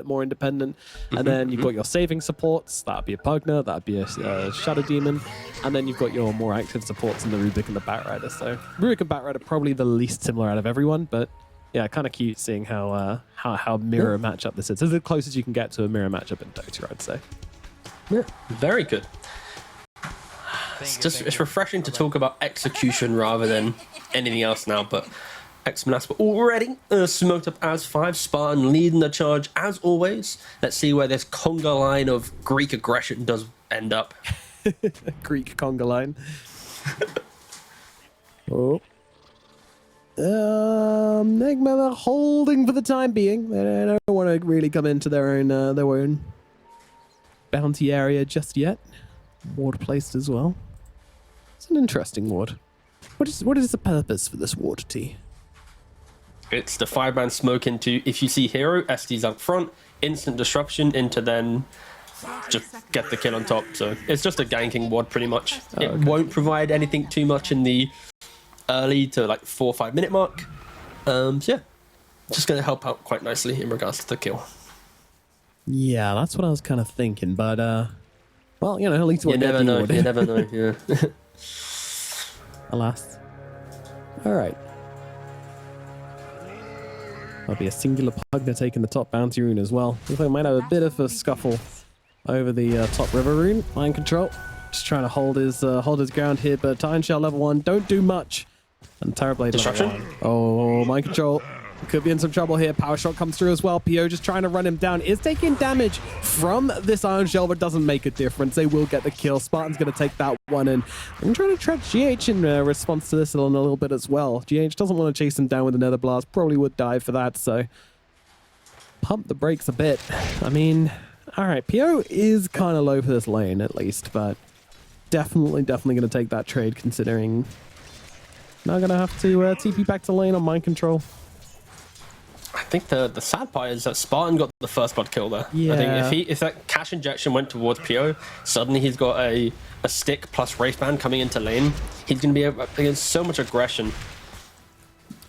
bit more independent. And then you've got your saving supports. That'd be a Pugner, that'd be a Shadow Demon. And then you've got your more active supports in the Rubik and the Batrider. So Rubik and Batrider probably the least similar out of everyone, but yeah, kind of cute seeing how mirror matchup this is. It's the closest you can get to a mirror matchup in Dota, I'd say. Yeah, very good. It's refreshing to talk about execution rather than anything else now, but ex-Monaspa already smoked up as 5. Spartan leading the charge as always. Let's see where this conga line of Greek aggression does end up. Greek conga line. Oh. Nigma, they're holding for the time being. They don't want to really come into their own bounty area just yet. Ward placed as well. It's an interesting ward. What is the purpose for this ward, T? It's the 5-man smoke into, if you see hero, SD's up front, instant disruption into then just get the kill on top. So it's just a ganking ward pretty much. It won't provide anything too much in the early to like 4 or 5 minute mark. So yeah, just going to help out quite nicely in regards to the kill. Yeah, that's what I was kind of thinking, but well, you know, at least you never know. You never know. Yeah. Alas. All right. There'll be a singular Pugner taking the top bounty rune as well. Looks like we might have a bit of a scuffle over the top river rune. Mind control. Just trying to hold his ground here, but Iron Shell level 1 don't do much. And Terrorblade level 1. Oh, mind control. Could be in some trouble here. Power Shot comes through as well. PO just trying to run him down. Is taking damage from this Iron Shell, but doesn't make a difference. They will get the kill. Spartan's going to take that one, and I'm trying to trap GH in response to this on a little bit as well. GH doesn't want to chase him down with another blast. Probably would die for that, so pump the brakes a bit. I mean, all right, PO is kind of low for this lane at least, but definitely going to take that trade considering now going to have to TP back to lane on mind control. I think the sad part is that Spartan got the first blood kill there. Yeah. I think if that cash injection went towards PO, suddenly he's got a stick plus Wraithband coming into lane. He's going to be against so much aggression.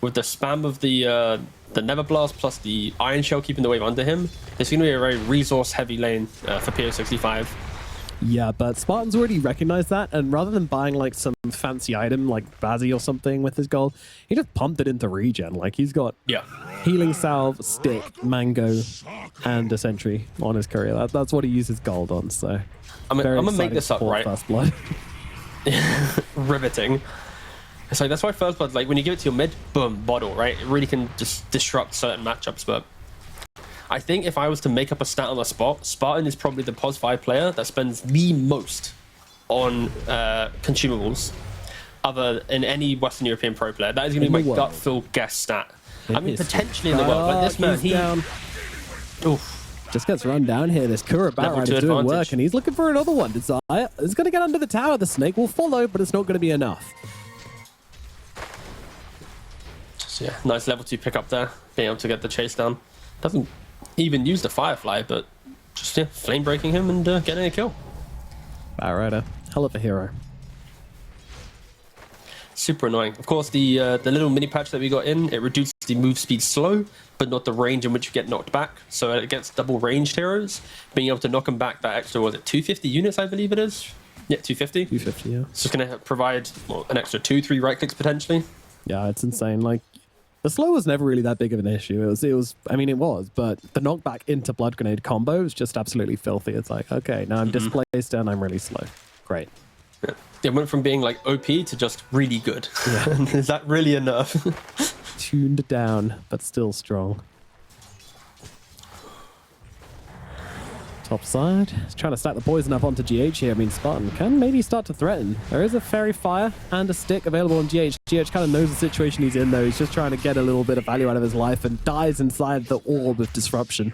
With the spam of the Nether Blast plus the Iron Shell keeping the wave under him, it's going to be a very resource-heavy lane for PO65. Yeah, but Spartan's already recognized that, and rather than buying like some fancy item like Bazzi or something with his gold, he just pumped it into regen. Like he's got healing salve, stick, mango, and a sentry on his courier. That's what he uses gold on. So I'm gonna make this up right. First blood. Riveting. It's like that's why first blood, like when you give it to your mid, boom, bottle, right? It really can just disrupt certain matchups, but I think if I was to make up a stat on the spot, Spartan is probably the POS 5 player that spends the most on consumables other than any Western European pro player. That is going to be my gut feel guess stat. I mean, potentially in the world, but this man, just gets run down here. This Kura Batrider is doing work, and he's looking for another one. Desire is going to get under the tower. The snake will follow, but it's not going to be enough. So, yeah, nice level 2 pick up there, being able to get the chase down. Doesn't even use the Firefly, but just flame breaking him and getting a kill. Batrider, hell of a hero. Super annoying. Of course, the little mini patch that we got in, it reduces the move speed slow, but not the range in which you get knocked back. So against double ranged heroes, being able to knock them back that extra, was it 250 units, I believe it is? Yeah, 250. 250, yeah. So it's going to provide an extra 2-3 right clicks potentially. Yeah, it's insane. Like, the slow was never really that big of an issue. It was, I mean, it was, but the knockback into Blood Grenade combo is just absolutely filthy. It's like, okay, now I'm displaced and I'm really slow. Great. Yeah. It went from being like OP to just really good. Yeah. Is that really enough? Tuned down, but still strong. Top side. He's trying to stack the poison up onto GH here. I mean, Spartan can maybe start to threaten. There is a Fairy Fire and a stick available on GH. GH kind of knows the situation he's in, though. He's just trying to get a little bit of value out of his life and dies inside the orb of disruption.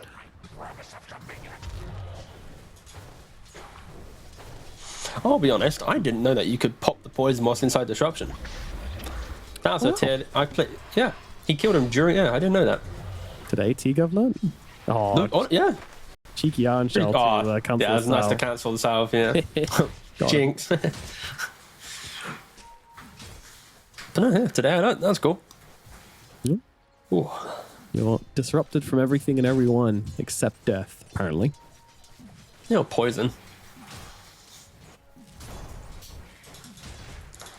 I'll be honest, I didn't know that you could pop the poison moss inside disruption. That was a tier I played. Yeah, he killed him during. Yeah, I didn't know that. Today, T-Gov learned. Oh, yeah. Cheeky Iron Shell to cancel yeah, it was nice to cancel the salve, yeah. Jinx. But no, yeah, today, that's cool. Yeah. Ooh. You're disrupted from everything and everyone except death, apparently. You know, poison.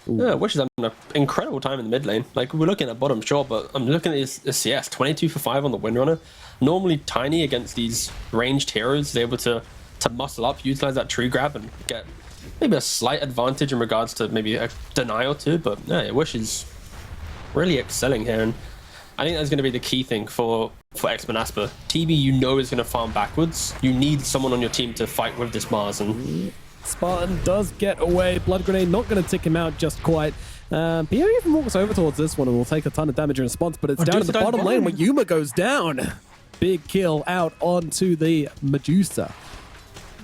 Yeah, Wish is having an incredible time in the mid lane. Like, we're looking at bottom, sure, but I'm looking at his CS, 22 for 5 on the Windrunner. Normally Tiny against these ranged heroes is able to muscle up, utilize that tree grab, and get maybe a slight advantage in regards to maybe a denial too. But yeah, Wish is really excelling here, and I think that's going to be the key thing for ex-Monaspa. TB, you know, is going to farm backwards. You need someone on your team to fight with this Mars, and Spartan does get away. Blood Grenade not going to tick him out just quite. Pierre even walks over towards this one and will take a ton of damage in response, but it's down to the bottom lane where Yuma goes down. Big kill out onto the Medusa.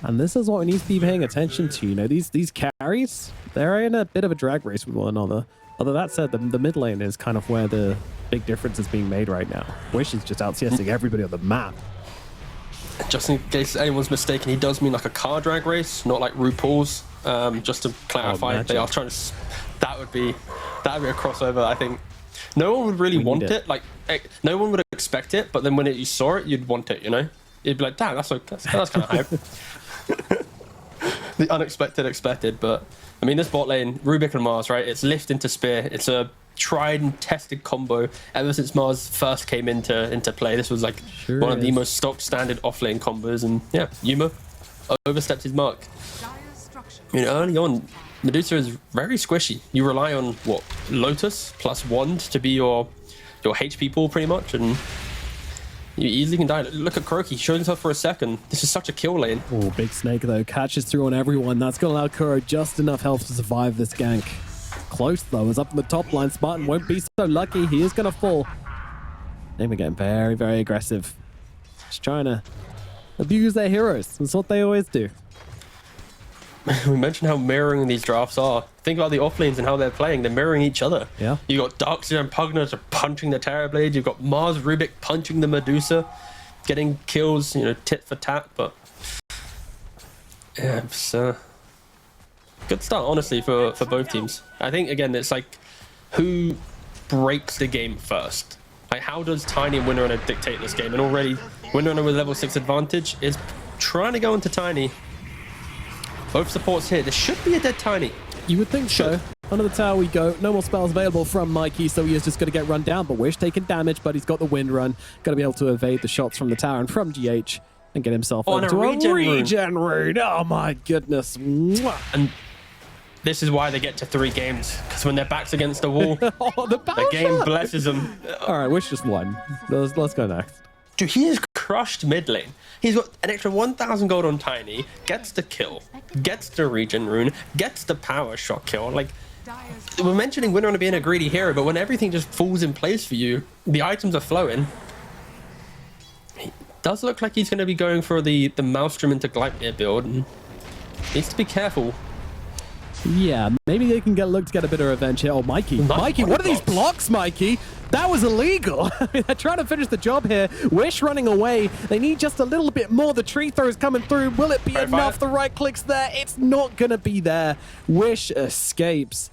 And this is what we need to be paying attention to. You know, these carries, they're in a bit of a drag race with one another. Although that said, the mid lane is kind of where the big difference is being made right now. Wish is just out CSing everybody on the map. Just in case anyone's mistaken, he does mean like a car drag race, not like RuPaul's. Just to clarify, they are trying to. That would be a crossover. I think no one would really want it. Like no one would expect it, but then when you saw it, you'd want it. You know, you'd be like, "Damn, that's kind of hype." The unexpected expected, but I mean, this bot lane, Rubik and Mars, right? It's lift into spear. It's a tried and tested combo ever since Mars first came into play. This was like one of the most stock standard offlane combos, and yeah, Yuma overstepped his mark. You know, early on, Medusa is very squishy. You rely on what, Lotus plus Wand to be your HP pool pretty much, and you easily can die. Look at Kuroki, he showed himself for a second. This is such a kill lane. Oh, big snake though, catches through on everyone. That's gonna allow Kuro just enough health to survive this gank. Close though, is up in the top line. Spartan won't be so lucky. He is gonna fall. Nigma getting very, very aggressive. Just trying to abuse their heroes. That's what they always do. We mentioned how mirroring these drafts are. Think about the offlanes and how they're playing. They're mirroring each other. Yeah. You got Darkseer and Pugner punching the Terrorblade. You've got Mars Rubik punching the Medusa, getting kills, you know, tit for tat. But yeah, it's good start, honestly, for both teams. I think again, it's like who breaks the game first. Like, how does Tiny and Windrunner dictate this game? And already, Windrunner with level 6 advantage is trying to go into Tiny. Both supports here. There should be a dead Tiny. You would think so. Under the tower we go. No more spells available from Mikey, so he is just going to get run down. But Wish taking damage, but he's got the wind run. Going to be able to evade the shots from the tower and from GH and get himself onto a regen rune. Oh my goodness. Mwah. And this is why they get to 3 games, because when their back's against the wall, the game blesses them. All right, Wish just won. Let's go next. Dude, he has crushed mid lane. He's got an extra 1,000 gold on Tiny, gets the kill, gets the regen rune, gets the power shot kill. Like, we're mentioning Windrunner being a greedy hero, but when everything just falls in place for you, the items are flowing. He does look like he's going to be going for the Maelstrom into Gleipnir build, and needs to be careful. Yeah, maybe they can look to get a bit of revenge here. Oh, Mikey, what are these blocks, Mikey? That was illegal. I mean, they're trying to finish the job here. Wish running away. They need just a little bit more. The tree throw is coming through. Will it be enough? The right clicks there. It's not going to be there. Wish escapes.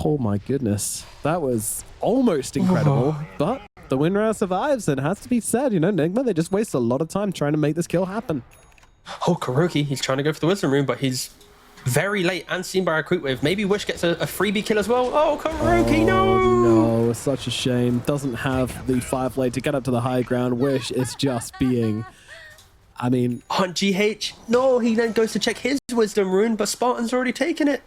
Oh my goodness. That was almost incredible. But the Windrunner survives, and it has to be said, you know, Nigma, they just waste a lot of time trying to make this kill happen. Oh, Kuroki, he's trying to go for the Wisdom Rune, but he's very late and seen by a creep wave. Maybe Wish gets a freebie kill as well. Oh, Kuroki, no! No, it's such a shame. Doesn't have the Fireflame to get up to the high ground. Wish is just being, I mean... On GH, no, he then goes to check his Wisdom Rune, but Spartan's already taken it.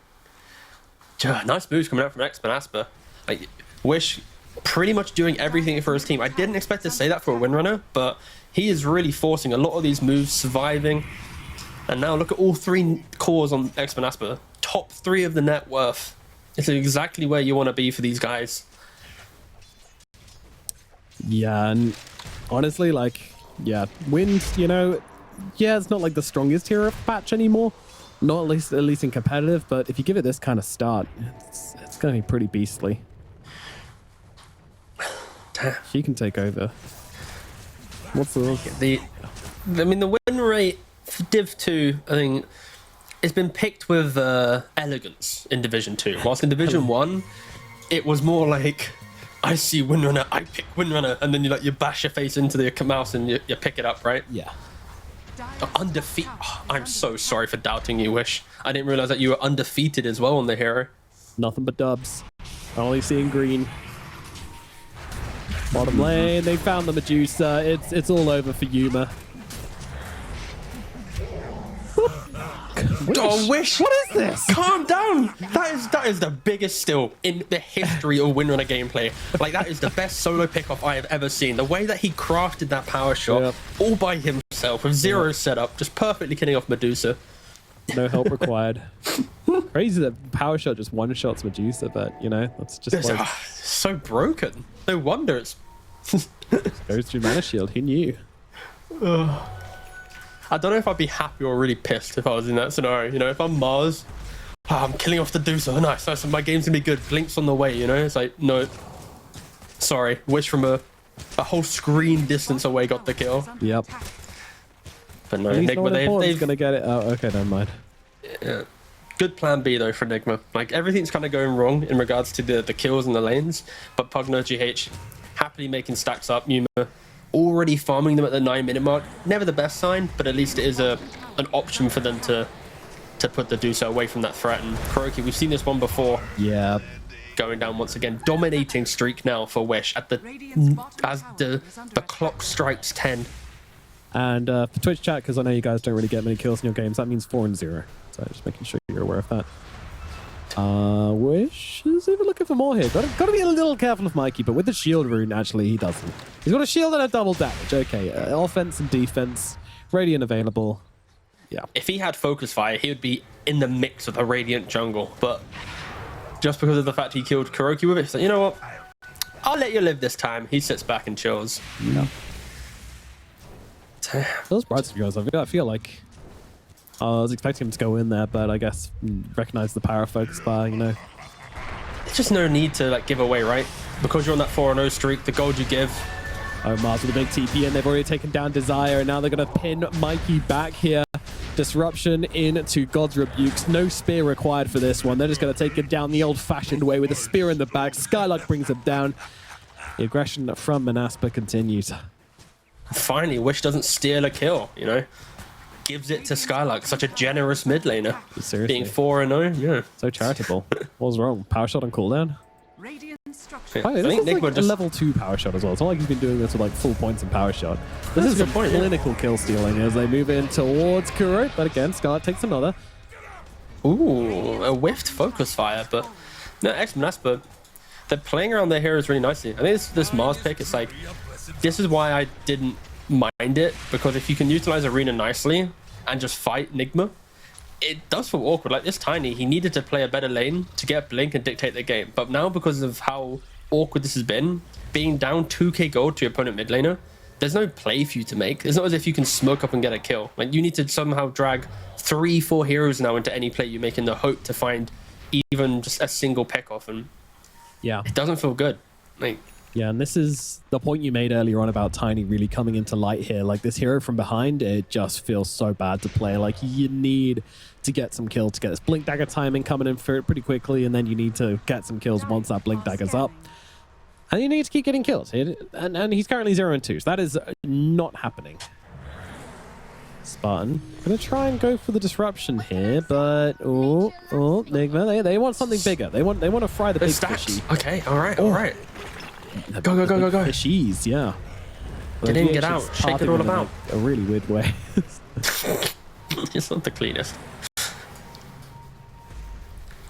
Nice moves coming out from ex-Monaspa. Like, Wish pretty much doing everything for his team. I didn't expect to say that for a Windrunner, but he is really forcing a lot of these moves, surviving. And now look at all 3 cores on ex-Monaspa. Top 3 of the net worth. It's exactly where you want to be for these guys. Yeah, and honestly, like, yeah, Wind, you know, yeah, it's not like the strongest hero patch anymore. Not at least in competitive, but if you give it this kind of start, it's going to be pretty beastly. She can take over. What's the... I mean, the win rate for Div 2, I think, it's been picked with elegance in Division 2. Whilst in Division 1, it was more like I see Windrunner, I pick Windrunner, and then you bash your face into the mouse and you pick it up, right? Yeah. Undefeated. Oh, I'm so sorry for doubting you, Wish. I didn't realize that you were undefeated as well on the hero. Nothing but dubs. Only seeing green. Bottom lane, they found the Medusa. It's all over for Yuma. Oh, Wish! What is this? Calm down! That is the biggest steal in the history of Windrunner gameplay. Like, that is the best solo pickoff I have ever seen. The way that he crafted that power shot all by himself with zero setup, just perfectly killing off Medusa. No help required. Crazy that power shot just one shots Medusa, but you know, that's just like, so broken. No wonder it's goes through mana shield. Who knew? I don't know if I'd be happy or really pissed if I was in that scenario. You know, if I'm Mars, I'm killing off the Medusa. Oh, nice. So my game's gonna be good. Blink's on the way. You know, it's like, no, sorry. Wish from a whole screen distance away got the kill. Yep. But no, Nigma, they've gonna get it. Oh, okay, never mind. Yeah. Good plan B though for Nigma. Like, everything's kind of going wrong in regards to the kills and the lanes, but Pugno GH happily making stacks up. Yuma already farming them at the 9-minute mark. Never the best sign, but at least it is an option for them to put the Medusa away from that threat. And Kuroki, we've seen this one before. Yeah. Going down once again, dominating streak now for Wish at as the clock strikes 10. And for Twitch chat, because I know you guys don't really get many kills in your games, that means 4-0. So just making sure you're aware of that. Wish is even looking for more here. Got to be a little careful of Mikey, but with the shield rune, actually, he doesn't. He's got a shield and a double damage. Okay, offense and defense, Radiant available. Yeah. If he had Focus Fire, he would be in the mix of a Radiant jungle, but just because of the fact he killed Kuroki with it, he's like, you know what? I'll let you live this time. He sits back and chills. Yeah. Those brights of yours, I feel like I was expecting him to go in there, but I guess recognize the power of Focus Fire, you know. There's just no need to like give away, right? Because you're on that 4-0 streak, the gold you give. Oh, Mars with a big TP, and they've already taken down Desire, and now they're going to pin Mikey back here. Disruption into God's Rebukes. No spear required for this one. They're just going to take it down the old-fashioned way with a spear in the back. Skylark brings him down. The aggression from Monaspa continues. Finally, Wish doesn't steal a kill, you know? Gives it to Skylark, such a generous mid laner. Seriously. Being 4-0, yeah. So charitable. What was wrong? Power shot on cooldown? Yeah, Finally, this is like a level 2 power shot as well. It's not like he's been doing this with like full points in power shot. This is a point, clinical kill stealing as they move in towards Kuro, but again, Skylark takes another. Ooh, a whiffed Focus Fire, but no, ex-Monaspa, they're playing around their heroes really nicely. I think this Mars pick, it's like, this is why I didn't mind it, because if you can utilize Arena nicely and just fight Nigma, it does feel awkward. Like this Tiny, he needed to play a better lane to get Blink and dictate the game, but now because of how awkward this has been, being down 2k gold to your opponent mid laner, there's no play for you to make. It's not as if you can smoke up and get a kill. Like, you need to somehow drag 3-4 heroes now into any play you make in the hope to find even just a single pick off, and yeah, it doesn't feel good. Like, yeah, and this is the point you made earlier on about Tiny really coming into light here. Like, this hero from behind, it just feels so bad to play. Like, you need to get some kills to get this Blink Dagger timing coming in for it pretty quickly, and then you need to get some kills once that Blink Dagger's up. And you need to keep getting kills. And he's currently 0-2, so that is not happening. Spartan gonna try and go for the disruption here, but Nigma, they want something bigger. They want to fry the big fishy. Okay, all right. Go. Fishies, yeah. Get in, get out, shake it all about. A really weird way. It's not the cleanest.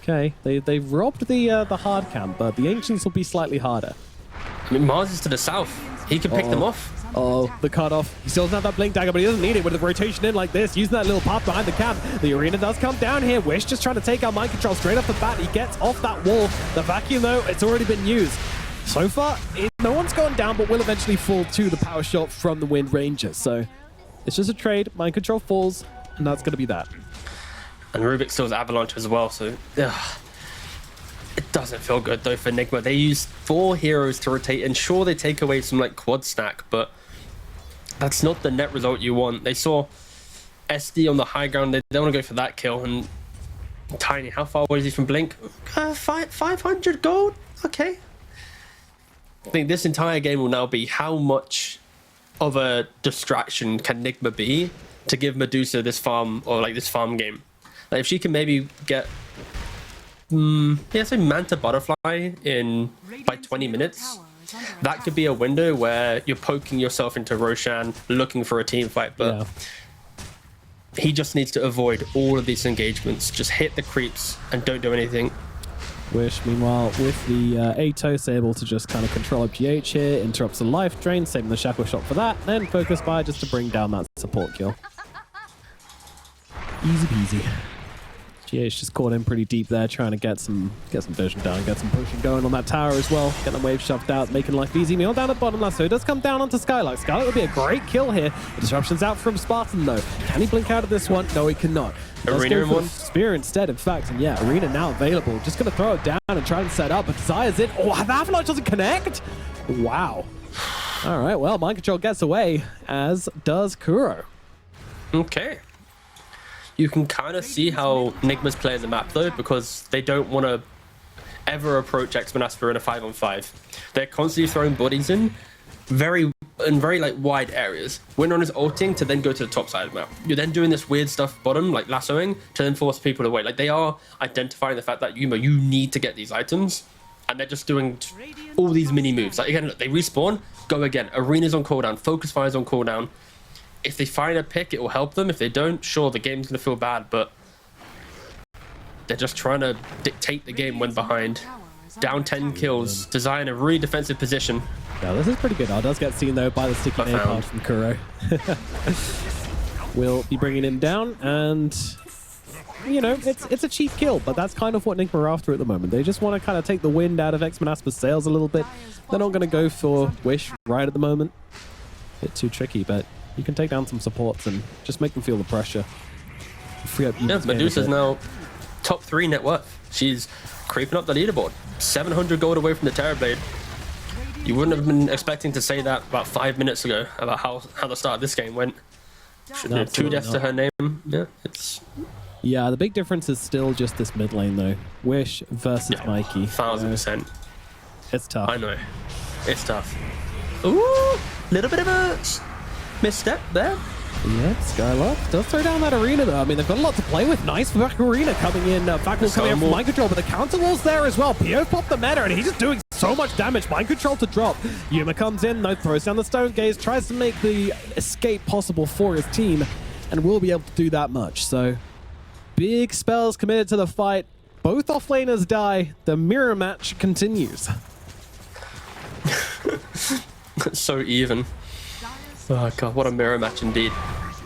Okay, they've robbed the hard camp, but the Ancients will be slightly harder. I mean, Mars is to the south. He can pick them off. Oh, the cutoff. He still doesn't have that Blink Dagger, but he doesn't need it with the rotation in like this, using that little path behind the camp. The arena does come down here. Wish just trying to take out mind control straight off the bat. He gets off that wall. The vacuum, though, it's already been used. So far, no one's gone down, but will eventually fall to the power shot from the Wind Ranger. So it's just a trade. Mind control falls, and that's going to be that. And Rubik still has Avalanche as well, so it doesn't feel good though for Nigma. They use 4 heroes to rotate, and sure, they take away some like quad stack, but that's not the net result you want. They saw SD on the high ground. They don't want to go for that kill. And Tiny, how far away is he from Blink? 500 gold. Okay. I think this entire game will now be how much of a distraction can Nigma be to give Medusa this farm, or like this farm game. Like if she can maybe get say Manta Butterfly in by 20 minutes, that could be a window where you're poking yourself into Roshan looking for a team fight, but he just needs to avoid all of these engagements. Just hit the creeps and don't do anything. Wish, meanwhile, with the Atos able to just kind of control a PH here, interrupts the life drain, saving the Shackle Shot for that, then focus fire just to bring down that support kill. Easy peasy. GH just caught in pretty deep there, trying to get some vision down, get some pushing going on that tower as well. Get the wave shoved out, making life easy. Meal down at bottom last, so it does come down onto Skylark. Skylark would be a great kill here. The disruption's out from Spartan though. Can he blink out of this one? No, he cannot. Arena in one. Spear instead, in fact, and yeah, Arena now available. Just gonna throw it down and try and set up, but Desire's it. Oh, the Avalanche doesn't connect? Wow. All right, well, Mind Control gets away, as does Kuro. Okay. You can kind of see how Nigma's playing the map though, because they don't want to ever approach ex-Monaspa in a 5-on-5. They're constantly throwing bodies in very like wide areas. Windrunner's ulting to then go to the top side of the map. You're then doing this weird stuff bottom, like lassoing, to then force people away. Like they are identifying the fact that you need to get these items, and they're just doing all these mini moves. Like again, look, they respawn, go again. Arena's on cooldown, focus fire's on cooldown. If they find a pick, it will help them. If they don't, sure, the game's going to feel bad, but they're just trying to dictate the game when behind. Down 10 kills, Desire in a really defensive position. Yeah, this is pretty good. Does get seen, though, by the sticky napalm from Kuro. We'll be bringing him down, and, you know, it's a cheap kill, but that's kind of what Nigma are after at the moment. They just want to kind of take the wind out of ex-Monaspa's sails a little bit. They're not going to go for Wish right at the moment. Bit too tricky, but you can take down some supports and just make them feel the pressure. Free up. Yeah, Medusa's now top 3 net worth. She's creeping up the leaderboard. 700 gold away from the Terrorblade. You wouldn't have been expecting to say that about 5 minutes ago about how the start of this game went. 2 deaths to her name. Yeah, the big difference is still just this mid lane though. Wish versus Mikey. 1000%. It's tough. I know. It's tough. Ooh, little bit of a misstep there. Yeah, Skylark does throw down that Arena though. I mean, they've got a lot to play with. Nice for back Arena coming in. Factwall coming in from Mind Control, but the counter wall's there as well. Pio popped the meta, and he's just doing so much damage. Mind Control to drop. Yuma comes in, no, throws down the Stone Gaze, tries to make the escape possible for his team, and will be able to do that much. So, big spells committed to the fight. Both offlaners die. The mirror match continues. So even. Oh god, what a mirror match indeed.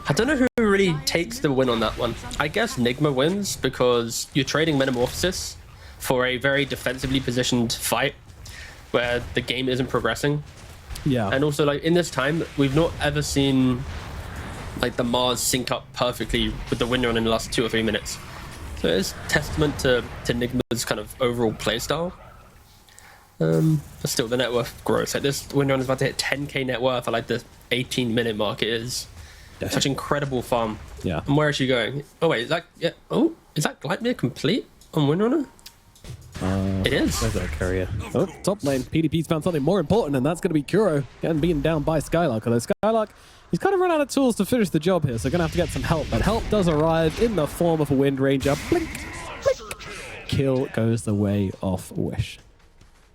I don't know who really takes the win on that one. I guess Nigma wins because you're trading Metamorphosis for a very defensively positioned fight where the game isn't progressing. Yeah. And also, like, in this time, we've not ever seen like the Mars sync up perfectly with the Windrunner in the last 2 or 3 minutes. So it's testament to Nigma's kind of overall playstyle. But still, the net worth grows. Like this Windrunner is about to hit 10k net worth at like the 18-minute mark. It is such incredible farm. Yeah. And where is she going? Oh wait, is that is that Gleipnir complete on Windrunner? It is. There's that courier. Oh, top lane. PDP's found something more important, and that's going to be Kuro getting beaten down by Skylark. Although Skylark, he's kind of run out of tools to finish the job here, so going to have to get some help. But help does arrive in the form of a Wind Ranger. Blink, blink. Kill goes the way of Wish.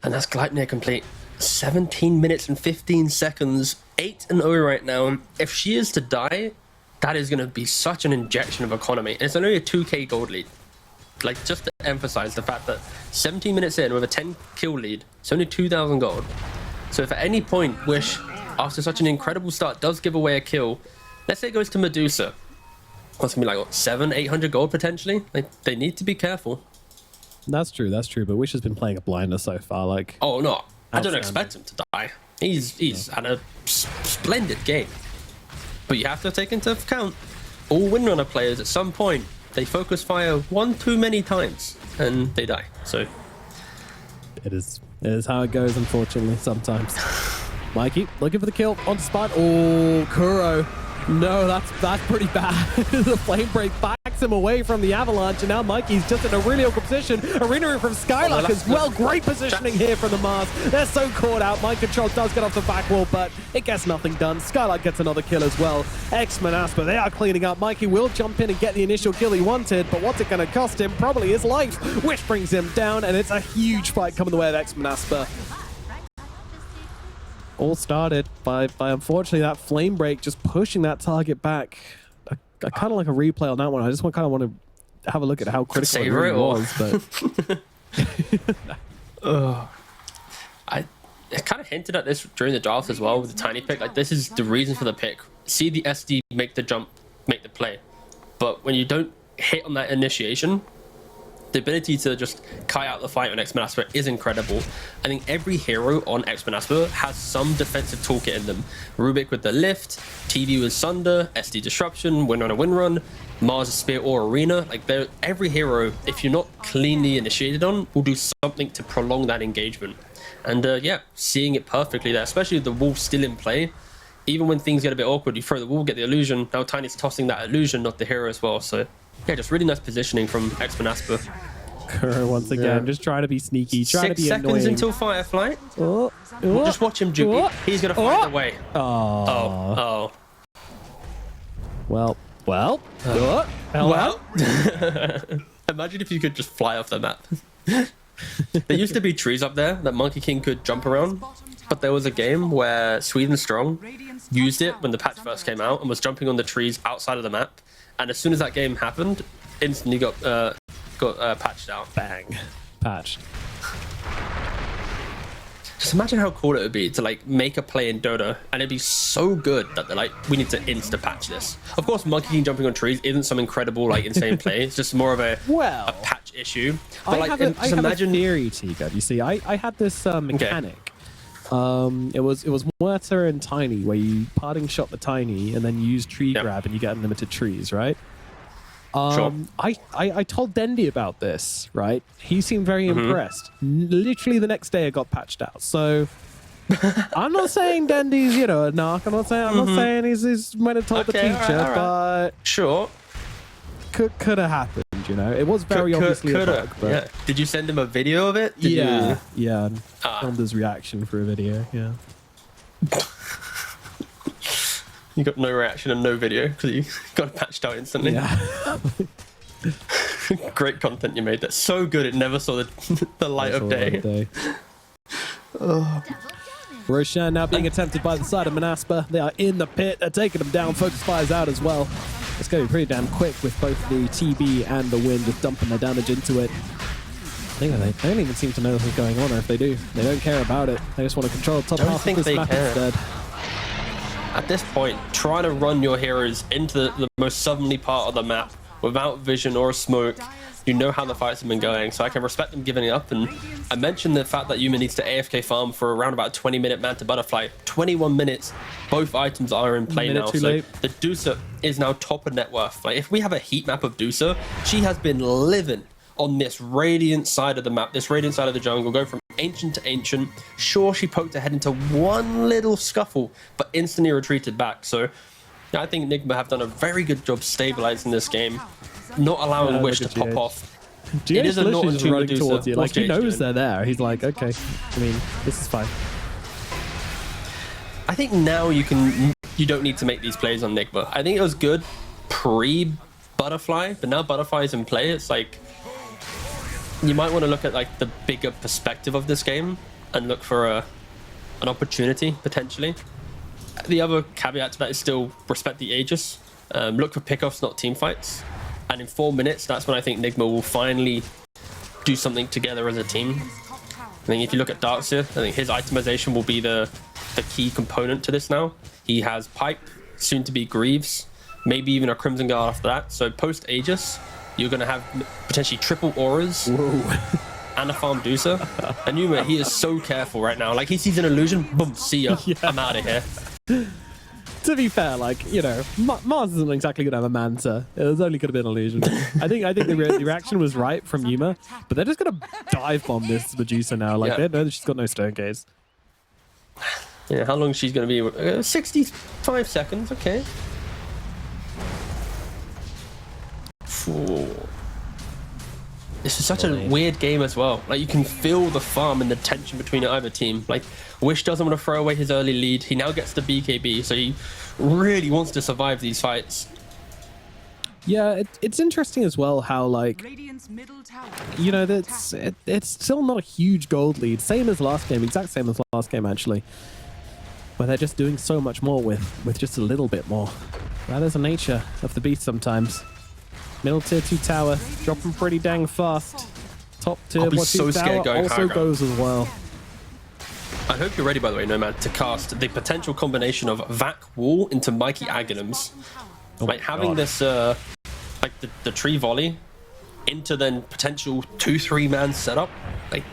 And that's Gleipnir complete. 17 minutes and 15 seconds. 8-0 right now. If she is to die, that is going to be such an injection of economy. And it's only a 2k gold lead. Like, just to emphasize the fact that 17 minutes in with a 10 kill lead, it's only 2,000 gold. So if at any point Wish, after such an incredible start, does give away a kill, let's say it goes to Medusa. That's going to be like, what, 700-800 gold potentially? Like, they need to be careful. That's true, but Wish has been playing a blinder so far. Like, oh no, I don't expect him to die. He's had a splendid game. But you have to take into account all Windrunner players at some point, they focus fire one too many times and they die. So it is how it goes, unfortunately, sometimes. Mikey looking for the kill on spot. Oh, Kuro No, that's pretty bad. The flame break backs him away from the avalanche, and now Mikey's just in a really awkward position. Arena room from Skylark as well. Great positioning here from the Mars. They're so caught out. Mind Control does get off the back wall, but it gets nothing done. Skylark gets another kill as well. Ex-Monaspa, they are cleaning up. Mikey will jump in and get the initial kill he wanted, but what's it going to cost him? Probably his life, which brings him down, and it's a huge fight coming the way of Ex-Monaspa. All started by unfortunately that flame break just pushing that target back. I kind of like a replay on that one. I just kind of want to have a look at how critical it really was. But I kind of hinted at this during the draft as well with the tiny pick. Like, this is the reason for the pick. See the SD make the jump, make the play. But when you don't hit on that initiation, the ability to just kite out the fight on ex-Monaspa is incredible. I think every hero on ex-Monaspa has some defensive toolkit in them. Rubik with the lift, TV with Sunder, SD disruption, win on a win run, Mars spear or arena. Like, every hero, if you're not cleanly initiated on, will do something to prolong that engagement. And yeah, seeing it perfectly there, especially with the wall still in play. Even when things get a bit awkward, you throw the wall, get the illusion. Now Tiny's tossing that illusion, not the hero as well. So yeah, just really nice positioning from ex-Monaspa. Kerr once again, just trying to be sneaky, trying to be annoying. 6 seconds until Firefly. Just watch him juke. He's going to fight the way. Oh. Well. Imagine if you could just fly off the map. There used to be trees up there that Monkey King could jump around, but there was a game where Sweden Strong used it when the patch first came out and was jumping on the trees outside of the map. And as soon as that game happened, instantly got patched out. Bang. Patched. Just imagine how cool it would be to like make a play in Dota and it'd be so good that they're like, we need to insta patch this. Of course, Monkey King jumping on trees isn't some incredible like insane play. It's just more of a patch issue. But I have a theory, Tiga. You see, I had this mechanic. It was Muerta and Tiny, where you parting shot the Tiny and then you use tree grab and you get unlimited trees, right? Sure. I told Dendy about this, right? He seemed very impressed. Literally the next day it got patched out. So I'm not saying Dendy's, a narc. I'm not saying he's might have told the teacher, but sure. Could have happened, It was very obviously a bug, but yeah. Did you send him a video of it? Yeah. Filmed his reaction for a video, yeah. You got no reaction and no video because you got patched out instantly. Yeah. Great content you made. That's so good it never saw the light of day. Roshan now being attempted by the side of Monaspa. They are in the pit. They're taking them down. Focus fires out as well. It's going to be pretty damn quick with both the TB and the wind just dumping their damage into it. I think they don't even seem to know what's going on, or if they do, they don't care about it. They just want to control the top half of this map instead. At this point, trying to run your heroes into the most southerly part of the map without vision or smoke, you know how the fights have been going, so I can respect them giving it up. And I mentioned the fact that Yuma needs to AFK farm for around about 20-minute Manta Butterfly. 21 minutes, both items are in play now. So the Dusa is now top of net worth. Like, if we have a heat map of Dusa, she has been living on this radiant side of the map, this radiant side of the jungle, going from ancient to ancient. Sure, she poked her head into one little scuffle, but instantly retreated back. So I think Nigma have done a very good job stabilizing this game, not allowing Wish to pop off. It is a not running towards you. Like, he knows they're there. He's like, okay, I mean, this is fine. I think now you don't need to make these plays on Nigma. I think it was good pre-Butterfly, but now Butterfly is in play. It's like, you might want to look at like the bigger perspective of this game and look for an opportunity potentially. The other caveat to that is still respect the Aegis. Look for pickoffs, not team fights. And in 4 minutes, that's when I think Nigma will finally do something together as a team. I think if you look at Darkseer, I think his itemization will be the key component to this now. He has Pipe, soon to be Greaves, maybe even a Crimson Guard after that. So post Aegis, you're going to have potentially triple auras and a farm Dusa. And Yuma, he is so careful right now. Like, he sees an illusion, boom, see ya, I'm out of here. To be fair, like, Mars isn't exactly going to have a Manta. It was only going to be an illusion. I think the reaction was right from Yuma, but they're just going to dive bomb this Medusa now. Like, they know that she's got no stone gaze. Yeah, how long she's going to be? 65 seconds, okay. Ooh. This is such a weird game as well. Like, you can feel the farm and the tension between either team. Like, Wish doesn't want to throw away his early lead. He now gets the BKB, so he really wants to survive these fights. Yeah, it's interesting as well how, like, you know, it's still not a huge gold lead. Same as last game, exact same as last game, actually. Where they're just doing so much more with just a little bit more. That is the nature of the beast sometimes. Middle tier 2 tower, dropping pretty dang fast. Top tier I'll be 2 so scared tower going also high ground. goes as well. I hope you're ready, by the way, Nomad, to cast the potential combination of Vac Wall into Mikey Aghanims. Like, having this, like, the tree volley into then potential 2-3 man setup. Like,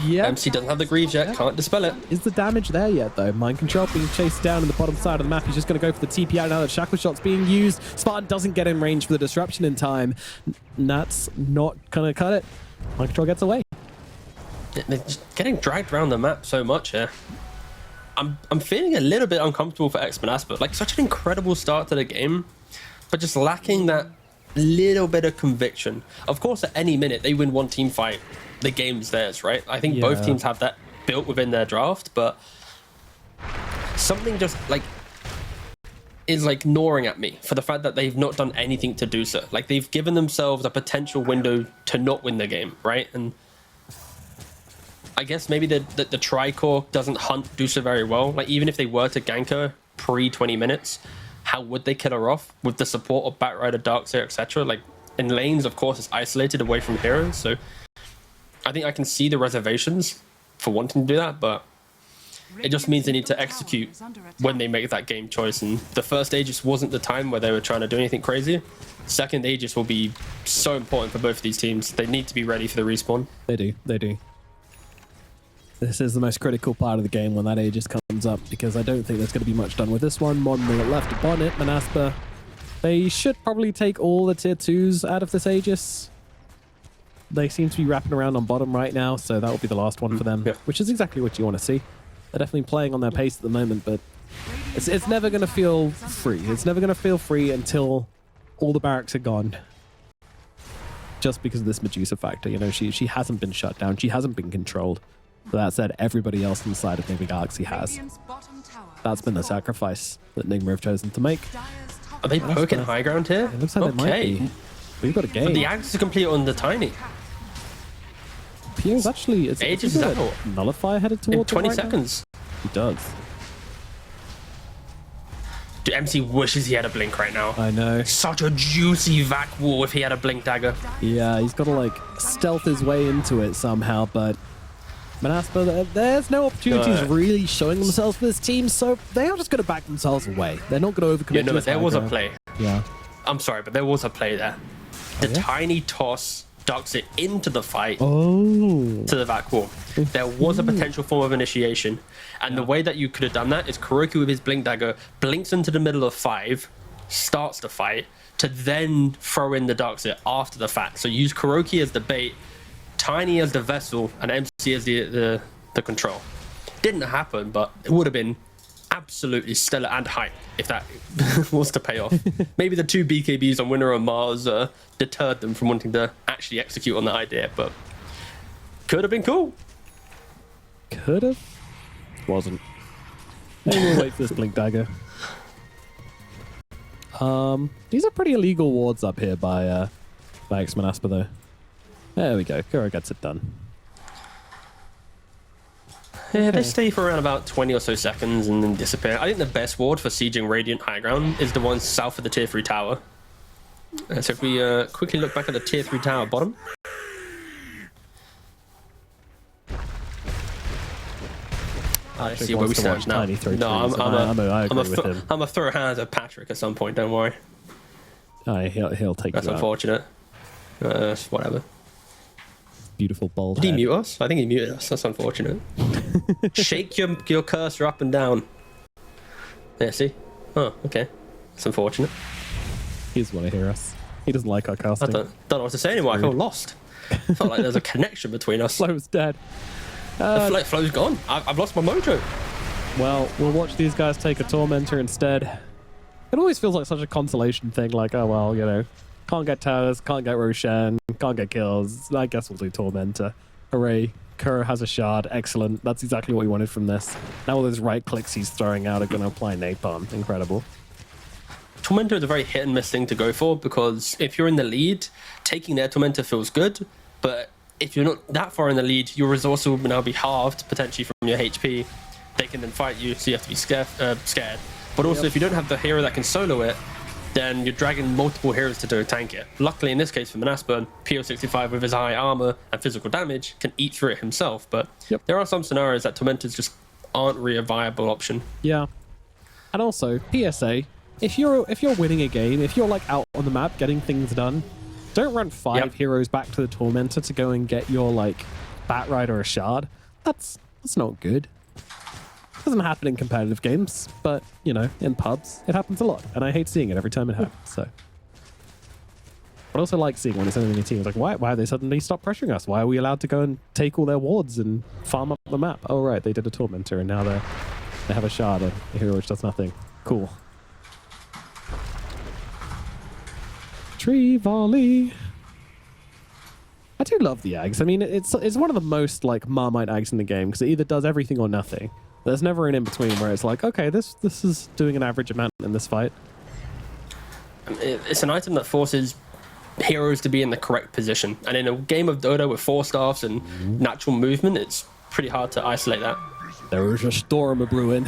Yeah. MC doesn't have the Greaves yet, can't dispel it. Is the damage there yet, though? Mind Control being chased down in the bottom side of the map. He's just going to go for the TP out now that Shackle Shot's being used. Spartan doesn't get in range for the disruption in time. That's not going to cut it. Mind Control gets away. They're just getting dragged around the map so much here. I'm feeling a little bit uncomfortable for ex-Monaspa. Like, such an incredible start to the game, but just lacking that little bit of conviction. Of course, at any minute they win one team fight, the game's theirs, right? I think both teams have that built within their draft, but something just like is like gnawing at me for the fact that they've not done anything to do so. Like, they've given themselves a potential window to not win the game, right? And I guess maybe the Tricore doesn't hunt Dusa very well. Like, even if they were to gank her pre 20 minutes, how would they kill her off with the support of Batrider, Darkseer, etc.? Like, in lanes, of course, it's isolated away from heroes, so I think I can see the reservations for wanting to do that, but it just means they need to execute when they make that game choice. And the first Aegis wasn't the time where they were trying to do anything crazy. Second Aegis will be so important for both of these teams. They need to be ready for the respawn. They do. They do. This is the most critical part of the game when that Aegis comes up, because I don't think there's going to be much done with this one. 1 minute left upon it. Monaspa, they should probably take all the tier 2s out of this Aegis. They seem to be wrapping around on bottom right now, so that will be the last one for them, which is exactly what you want to see. They're definitely playing on their pace at the moment, but it's never going to feel free. It's never going to feel free until all the barracks are gone. Just because of this Medusa factor, you know, she hasn't been shut down. She hasn't been controlled. But that said, everybody else inside of Nigma Galaxy has. That's been the sacrifice that Nigma have chosen to make. Are they poking high ground here? It looks like they might be. We've got a game. But the Axe is complete on the Tiny. Pierre's actually... Aegis is out. Nullifier headed In towards 20 seconds. He does. Dude, MC wishes he had a blink right now. I know. Such a juicy Vac Wall if he had a blink dagger. Yeah, he's got to, like, stealth his way into it somehow, but Monaspa, there's no opportunities really showing themselves for this team, so they are just going to back themselves away. They're not going to overcommit. Yeah, no, but there was a play. Yeah. I'm sorry, but there was a play there. The Tiny toss ducks it into the fight to the Vac Wall. There was a potential form of initiation, and the way that you could have done that is Kuroki with his blink dagger blinks into the middle of 5, starts the fight, to then throw in the Darkseer after the fact. So use Kuroki as the bait, Tiny as the vessel, and MC as the control. Didn't happen, but it would have been absolutely stellar and hype if that was to pay off. Maybe the 2 BKBs on Winner on Mars deterred them from wanting to actually execute on that idea, but could have been cool. Could have. Wasn't. Maybe we'll wait for this blink dagger. These are pretty illegal wards up here by ex-Monaspa though. There we go. Kuro gets it done. Yeah, they stay for around about 20 or so seconds and then disappear. I think the best ward for sieging Radiant high ground is the one south of the tier 3 tower. So if we quickly look back at the tier 3 tower bottom. I see where we stand now. No, I'm a throw hands at Patrick at some point, don't worry. He'll take That's you unfortunate. Whatever. Beautiful bold Did he mute us? I think he muted us. That's unfortunate. Shake your cursor up and down. Yeah, see? Oh, okay. That's unfortunate. He doesn't want to hear us. He doesn't like our casting. I don't know what to say anymore. I feel lost. I felt like there's a connection between us. Flow's dead. Flow's gone. I've lost my mojo. Well, we'll watch these guys take a Tormentor instead. It always feels like such a consolation thing, like, oh well, you know, Can't get towers, can't get Roshan, can't get kills. I guess we'll do Tormentor. Hooray. Kuro has a shard. Excellent. That's exactly what we wanted from this. Now all those right clicks he's throwing out are going to apply napalm. Incredible. Tormentor is a very hit and miss thing to go for, because if you're in the lead, taking their Tormentor feels good, but if you're not that far in the lead, your resources will now be halved potentially from your HP. They can then fight you, so you have to be scared. But also, if you don't have the hero that can solo it, then you're dragging multiple heroes to tank it. Luckily, in this case for Monaspa, PO65 with his high armor and physical damage can eat through it himself. But there are some scenarios that Tormentors just aren't really a viable option. Yeah. And also, PSA, if you're winning a game, if you're like out on the map getting things done, don't run 5 heroes back to the Tormentor to go and get your like Bat Ride or a Shard. That's not good. Doesn't happen in competitive games, but you know, in pubs it happens a lot, and I hate seeing it every time it happens. So, but also like seeing when it's only in a team. It's like, why have they suddenly stopped pressuring us? Why are we allowed to go and take all their wards and farm up the map? Oh right, they did a Tormentor, and now they have a Shard, a hero which does nothing. Cool. Tree volley. I do love the Ags. I mean, it's one of the most like Marmite Ags in the game, because it either does everything or nothing. There's never an in-between where it's like, okay, this is doing an average amount in this fight. It's an item that forces heroes to be in the correct position. And in a game of Dota with 4 staffs and natural movement, it's pretty hard to isolate that. There is a storm a-brewing.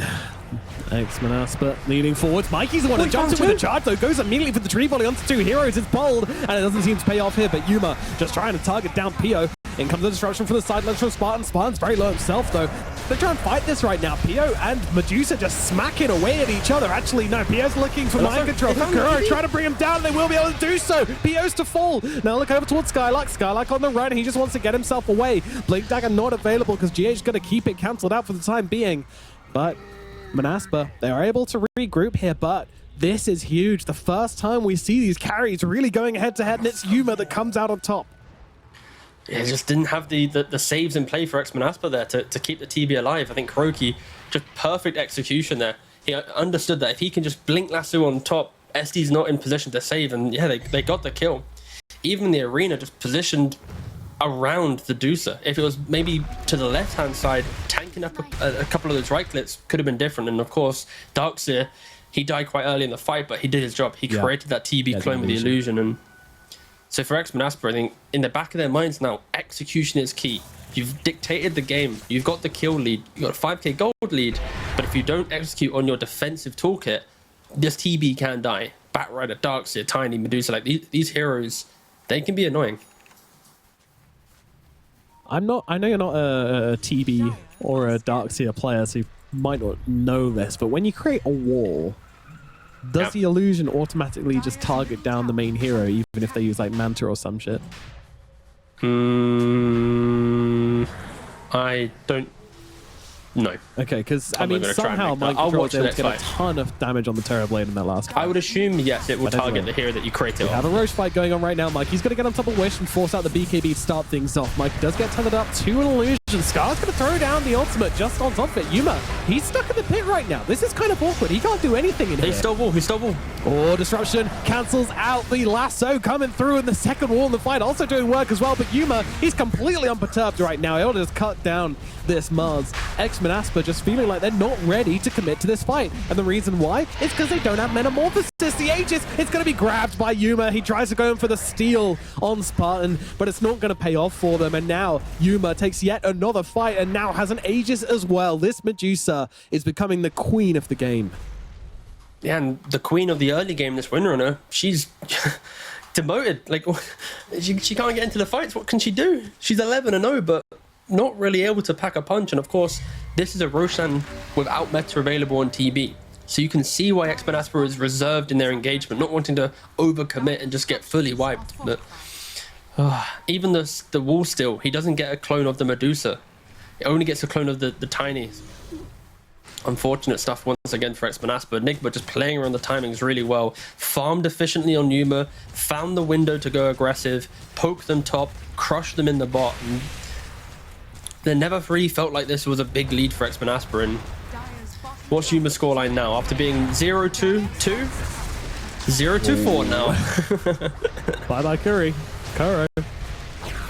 Ex-Monaspa leaning forwards. Mikey's the one that jumps in with a charge, though. Goes immediately for the tree volley onto 2 heroes. It's bold, and it doesn't seem to pay off here. But Yuma just trying to target down Pio. In comes the disruption from the side left from Spartan. Spartan's very low himself, though. They're trying to fight this right now. Pio and Medusa just smacking away at each other. Actually, no, Pio's looking for mind control. Kuro trying to bring him down. They will be able to do so. Pio's to fall. Now look over towards Skylark. Skylark on the right, and he just wants to get himself away. Blink Dagger not available because GH's going to keep it cancelled out for the time being. But Monaspa, they're able to regroup here, but this is huge. The first time we see these carries really going head-to-head, and it's Yuma that comes out on top. Yeah, just didn't have the saves in play for ex-Monaspa there to keep the TB alive. I think Kuroki, just perfect execution there. He understood that if he can just blink lasso on top, SD's not in position to save, and yeah, they got the kill. Even the arena just positioned around the Dusa. If it was maybe to the left-hand side, tanking up a couple of those right clicks could have been different. And of course, Darkseer, he died quite early in the fight, but he did his job. He created that TB clone with the illusion. And so for ex-Monaspa, I think in the back of their minds now, execution is key. You've dictated the game. You've got the kill lead. You've got a 5k gold lead. But if you don't execute on your defensive toolkit, this TB can die. Batrider, Darkseer, Tiny, Medusa, like these heroes, they can be annoying. I know you're not a TB or a Darkseer player, so you might not know this, but when you create a wall, does the illusion automatically just target down the main hero, even if they use like Manta or some shit? I don't know. Okay, because I mean, somehow Mike was able to get a ton of damage on the Terrorblade in that last fight. I would assume, yes, it will target the hero that you created. We have a Roche fight going on right now. Mikey's going to get on top of Wish and force out the BKB to start things off. Mike does get tethered up to an illusion. Scar's going to throw down the ultimate just on top of it. Yuma, he's stuck in the pit right now. This is kind of awkward. He can't do anything in here. He stole ball. Oh, disruption cancels out the lasso coming through in the second wall in the fight. Also doing work as well, but Yuma, he's completely unperturbed right now. Able to just cut down this Mars. Ex-Monaspa just feeling like they're not ready to commit to this fight. And the reason why is because they don't have Metamorphosis. The Aegis, it's going to be grabbed by Yuma. He tries to go in for the steal on Spartan, but it's not going to pay off for them. And now Yuma takes yet another fight and now has an Aegis as well. This Medusa is becoming the queen of the game. Yeah, and the queen of the early game, this Windrunner, she's demoted. Like, she can't get into the fights. What can she do? She's 11-0, but not really able to pack a punch. And of course, this is a Roshan without meta available on TB. So you can see why ex-Monaspa is reserved in their engagement, not wanting to overcommit and just get fully wiped. But even the wall steal, he doesn't get a clone of the Medusa. He only gets a clone of the Tiny. Unfortunate stuff once again for ex-Monaspa. Nigma just playing around the timings really well. Farmed efficiently on Yuma, found the window to go aggressive, poke them top, crush them in the bot. And they never really felt like this was a big lead for ex-Monaspa. And what's Yuma's scoreline now? After being 0-2-2? 0-4 now. Bye-bye, Curry. Kuro.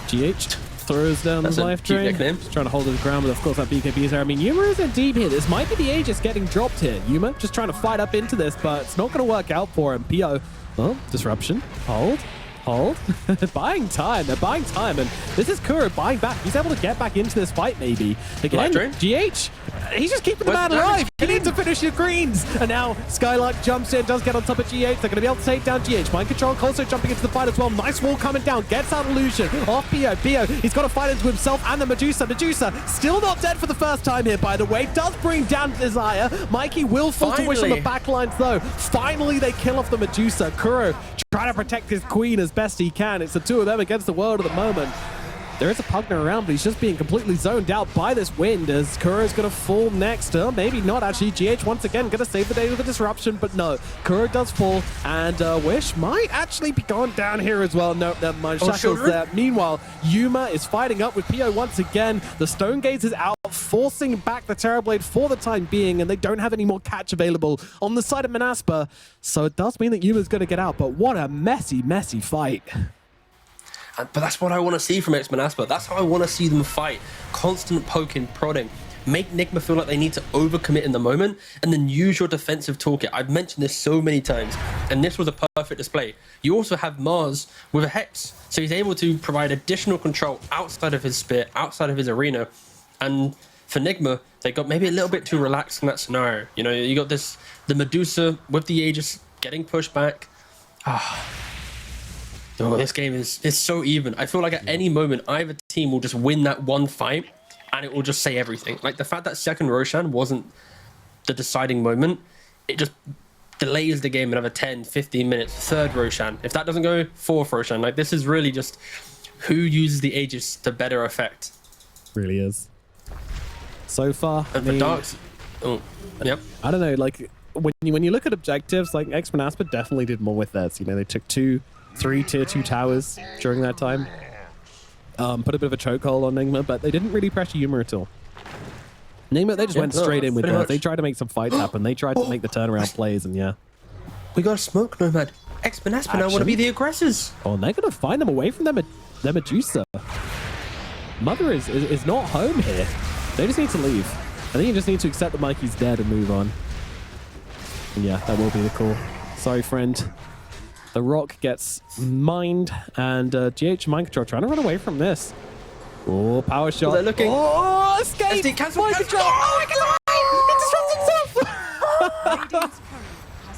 GH throws down That's the a life cute drain. nickname. Just trying to hold his ground, but of course that BKB is there. I mean, Yuma is in deep here. This might be the Aegis getting dropped here. Yuma just trying to fight up into this, but it's not going to work out for him. PO, well, disruption. Hold. Buying time. They're buying time, and this is Kuro buying back. He's able to get back into this fight, maybe. Again, GH, he's just keeping the man alive. He needs to finish your greens. And now Skylark jumps in, does get on top of GH. They're going to be able to take down GH. Mind Control also jumping into the fight as well. Nice wall coming down. Gets out illusion off PO. He's got to fight into himself and the Medusa. Medusa still not dead for the first time here, by the way. Does bring down Desire. Mikey will fall to wish on the backlines, though. Finally, they kill off the Medusa. Kuro trying to protect his queen as best he can. It's the two of them against the world at the moment. There is a Pugner around, but he's just being completely zoned out by this wind as Kuro's going to fall next. Maybe not, actually. GH once again going to save the day with a disruption, but no. Kuro does fall, and Wish might actually be gone down here as well. Nope, never mind. Shackle's there. Meanwhile, Yuma is fighting up with PO once again. The Stone Gaze is out, forcing back the Terrorblade for the time being, and they don't have any more catch available on the side of Monaspa. So it does mean that Yuma's going to get out, but what a messy, messy fight. But that's what I want to see from ex-Monaspa. That's how I want to see them fight. Constant poking, prodding. Make Nigma feel like they need to overcommit in the moment, and then use your defensive toolkit. I've mentioned this so many times, and this was a perfect display. You also have Mars with a Hex, so he's able to provide additional control outside of his spear, outside of his arena. And for Nigma, they got maybe a little bit too relaxed in that scenario. You know, you got the Medusa with the Aegis getting pushed back. Oh, this game is so even. I feel like at any moment, either team will just win that one fight, and it will just say everything. Like the fact that second Roshan wasn't the deciding moment, it just delays the game another 10, 15 minutes. Third Roshan. If that doesn't go, fourth Roshan. Like this is really just who uses the Aegis to better effect. Really is. So far, And for Darks, yep. I don't know, like when you look at objectives, like ex-Monaspa definitely did more with theirs. You know, they took 3 tier 2 towers during that time. Put a bit of a chokehold on Nigma, but they didn't really pressure Yuma at all. Nigma, they just went straight in with theirs. They tried to make some fights happen. They tried to make the turnaround plays, and yeah. We got a smoke nomad. Ex-Monaspa now want to be the aggressors. Oh, and they're going to find them away from their Medusa. Mother is not home here. They just need to leave. I think you just need to accept that Mikey's dead and move on. And yeah, that will be the call. Sorry, friend. The rock gets mined, and GH Mind Control trying to run away from this. Oh, power shot. They're looking. Oh, escape! SD cancel, Mind cancel. Control! Oh, he disrupts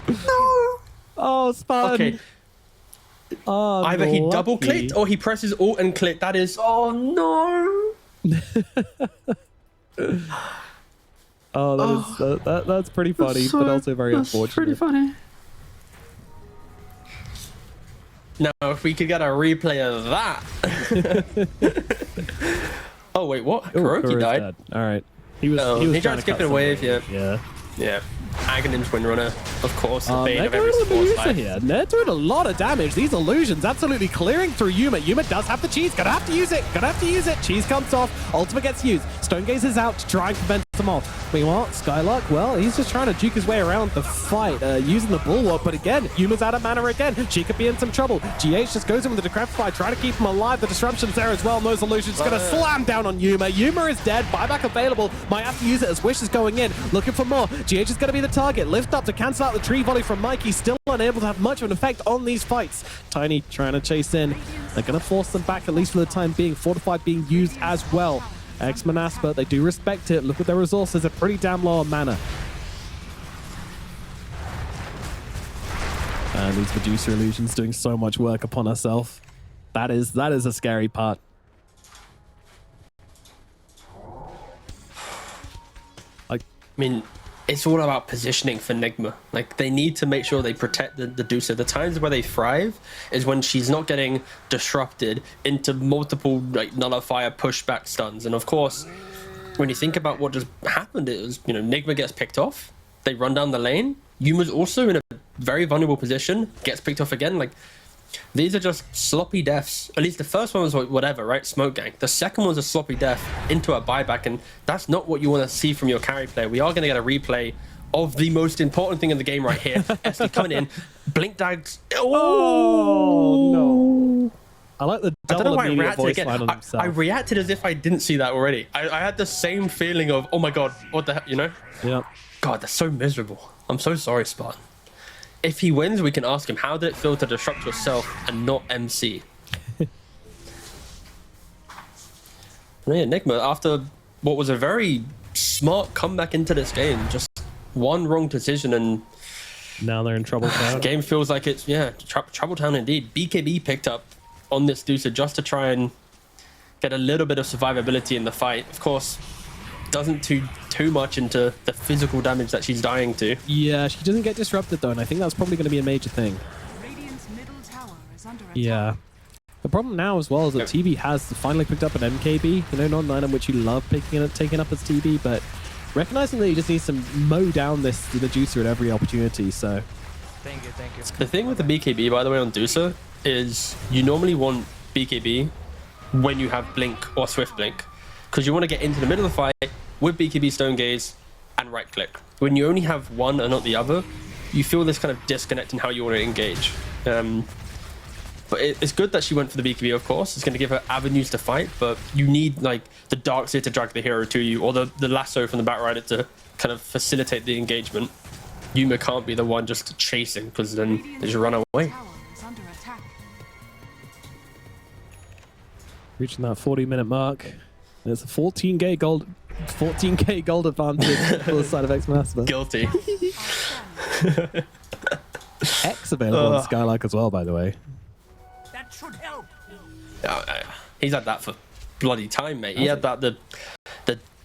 himself! No! Oh, spun. Okay. Oh, either he double clicked or he presses Alt and click. That is. Oh no! That's pretty funny, but also very unfortunate. Pretty funny. Now, if we could get a replay of that. Oh wait, what? Kuroki died. Dead. All right. He was tried to skip a wave. Yeah. Aghanim Twin Runner, of course, the bane of every sports life. Here. They're doing a lot of damage. These illusions absolutely clearing through Yuma. Yuma does have the cheese. Gonna have to use it. Cheese comes off. Ultimate gets used. Stone Gaze is out to try and prevent them off. Meanwhile, Skylark, well, he's just trying to juke his way around the fight, using the bulwark. But again, Yuma's out of mana again. She could be in some trouble. GH just goes in with the Decrepify, trying to keep him alive. The disruption's there as well. And those illusions gonna slam down on Yuma. Yuma is dead. Buyback available. Might have to use it as Wish is going in. Looking for more. GH is gonna be the target. Lift up to cancel out the tree volley from Mikey. Still unable to have much of an effect on these fights. Tiny trying to chase in. They're going to force them back, at least for the time being. Fortify being used as well. Ex-Monaspa, they do respect it. Look at their resources. They're pretty damn low on mana. And these Medusa illusions doing so much work upon herself. That is a scary part. I mean, it's all about positioning for Nigma. Like, they need to make sure they protect the Medusa. The times where they thrive is when she's not getting disrupted into multiple like nullifier pushback stuns. And of course, when you think about what just happened, it was, Nigma gets picked off. They run down the lane. Yuma's also in a very vulnerable position, gets picked off again. Like, these are just sloppy deaths. At least the first one was whatever, right? Smoke gang. The second one's a sloppy death into a buyback, and that's not what you want to see from your carry player. We are going to get a replay of the most important thing in the game right here. SD coming in, blink dags. Oh no! I like the I don't know double why I immediate reacted voice again. line on himself. I reacted as if I didn't see that already. I had the same feeling of, oh my god, what the hell, you know? Yeah. God, that's so miserable. I'm so sorry, Spartan. If he wins, we can ask him, how did it feel to disrupt yourself and not MC? Yeah, Nigma, after what was a very smart comeback into this game, just one wrong decision and Now they're in trouble. the game feels like it's, yeah, Trouble Town indeed. BKB picked up on this Deucer just to try and get a little bit of survivability in the fight. Of course, doesn't too much into the physical damage that she's dying to. Yeah, she doesn't get disrupted though, and I think that's probably going to be a major thing. Radiant's middle tower is under attack. Yeah. The problem now as well is that TB has finally picked up an MKB, you know, not an item which you love taking up as TB, but recognizing that he just needs to mow down the Juicer at every opportunity, so. Thank you. The thing with the BKB, by the way, on Deucer is you normally want BKB when you have Blink or Swift Blink, because you want to get into the middle of the fight with BKB Stone Gaze and right click. When you only have one and not the other, you feel this kind of disconnect in how you want to engage. But it's good that she went for the BKB, of course. It's going to give her avenues to fight, but you need like the Darkseer to drag the hero to you, or the lasso from the Batrider to kind of facilitate the engagement. Yuma can't be the one just chasing, because then they just run away. Tower is under attack. Reaching that 40-minute mark. And it's a 14k gold advantage for the side of ex-Monaspa. Guilty. X available on Skylark as well, by the way. That should help. He's had that for bloody time, mate. He had that do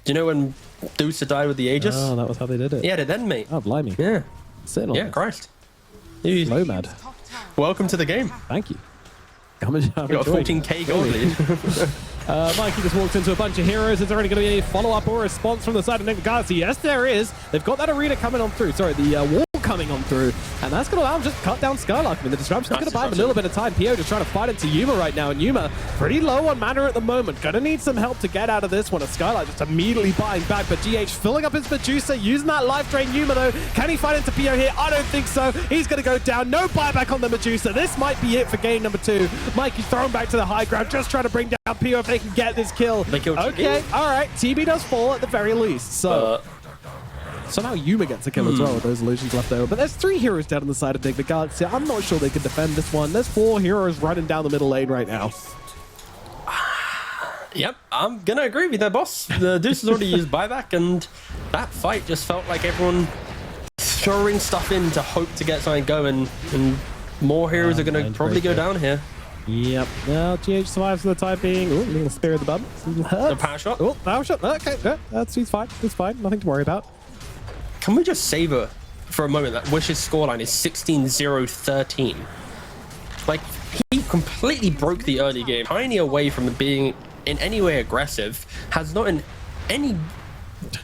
you know when Deucer died with the Aegis? Oh, that was how they did it. He had it then, mate. Oh, blimey. Yeah. Sitting on Yeah, this. Christ. Nomad. Top tower. Welcome to the game. Thank you. Come and We got a 14k gold lead. Mikey just walked into a bunch of heroes. Is there only going to be a follow-up or a response from the side of Nigma Galaxy? Yes, there is. They've got that arena coming on through. Sorry, the wall coming on through. And that's going to allow them just cut down Skylark. I mean, the disruption's going to buy him a little bit of time. PO just trying to fight into Yuma right now. And Yuma pretty low on mana at the moment. Going to need some help to get out of this one. And Skylark just immediately buying back. But GH filling up his Medusa, using that life drain. Yuma, though, can he fight into PO here? I don't think so. He's going to go down. No buyback on the Medusa. This might be it for game number 2. Mikey's thrown back to the high ground, just trying to bring down PO if they can get this kill. They killed Okay, TB. all right. TB does fall at the very least. So now Yuma gets a kill as well with those illusions left over. But there's 3 heroes down on the side of Nigma Galaxy. I'm not sure they can defend this one. There's 4 heroes running down the middle lane right now. Yep, I'm gonna agree with that, boss. The Deuce has already used buyback, and that fight just felt like everyone throwing stuff in to hope to get something going, and more heroes are gonna probably go down here. Yep. Well, GH survives for the time being. Ooh, little spear of the bum. The power shot. Oh, power shot. Okay, yeah, he's fine. He's fine. Nothing to worry about. Can we just savor for a moment that Wish's scoreline is 16-0-13? Like, he completely broke the early game. Tiny away from being in any way aggressive, has not in any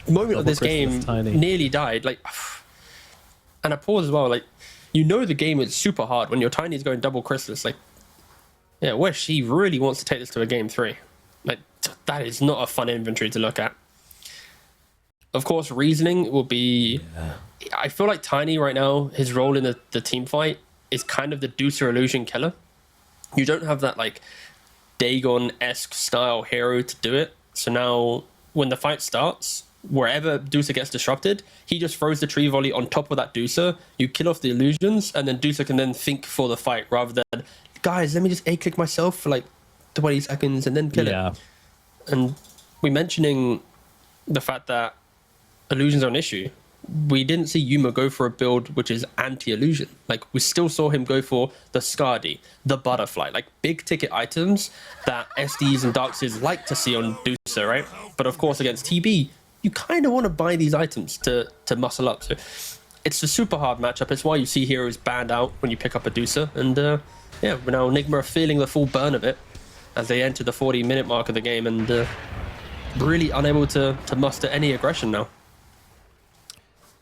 moment of this game nearly died. Like, and I pause as well. Like, you know the game is super hard when your Tiny is going double Chrysalis. Like, yeah, Wish, he really wants to take this to a game 3. Like, that is not a fun inventory to look at. Of course, reasoning will be... Yeah. I feel like Tiny right now, his role in the team fight is kind of the Deucer illusion killer. You don't have that, like, Dagon-esque style hero to do it. So now, when the fight starts, wherever Deucer gets disrupted, he just throws the tree volley on top of that Deucer. You kill off the illusions, and then Deucer can then think for the fight, rather than, guys, let me just A-click myself for, like, 20 seconds and then kill it. And we mentioning the fact that illusions are an issue. We didn't see Yuma go for a build which is anti-illusion. Like, we still saw him go for the Skadi, the Butterfly, like big ticket items that SDs and Darkseers like to see on Deucer, right? But of course, against TB, you kind of want to buy these items to muscle up. So it's a super hard matchup. It's why you see heroes banned out when you pick up a Deucer. And yeah, now Nigma are feeling the full burn of it as they enter the 40-minute mark of the game, and really unable to muster any aggression now.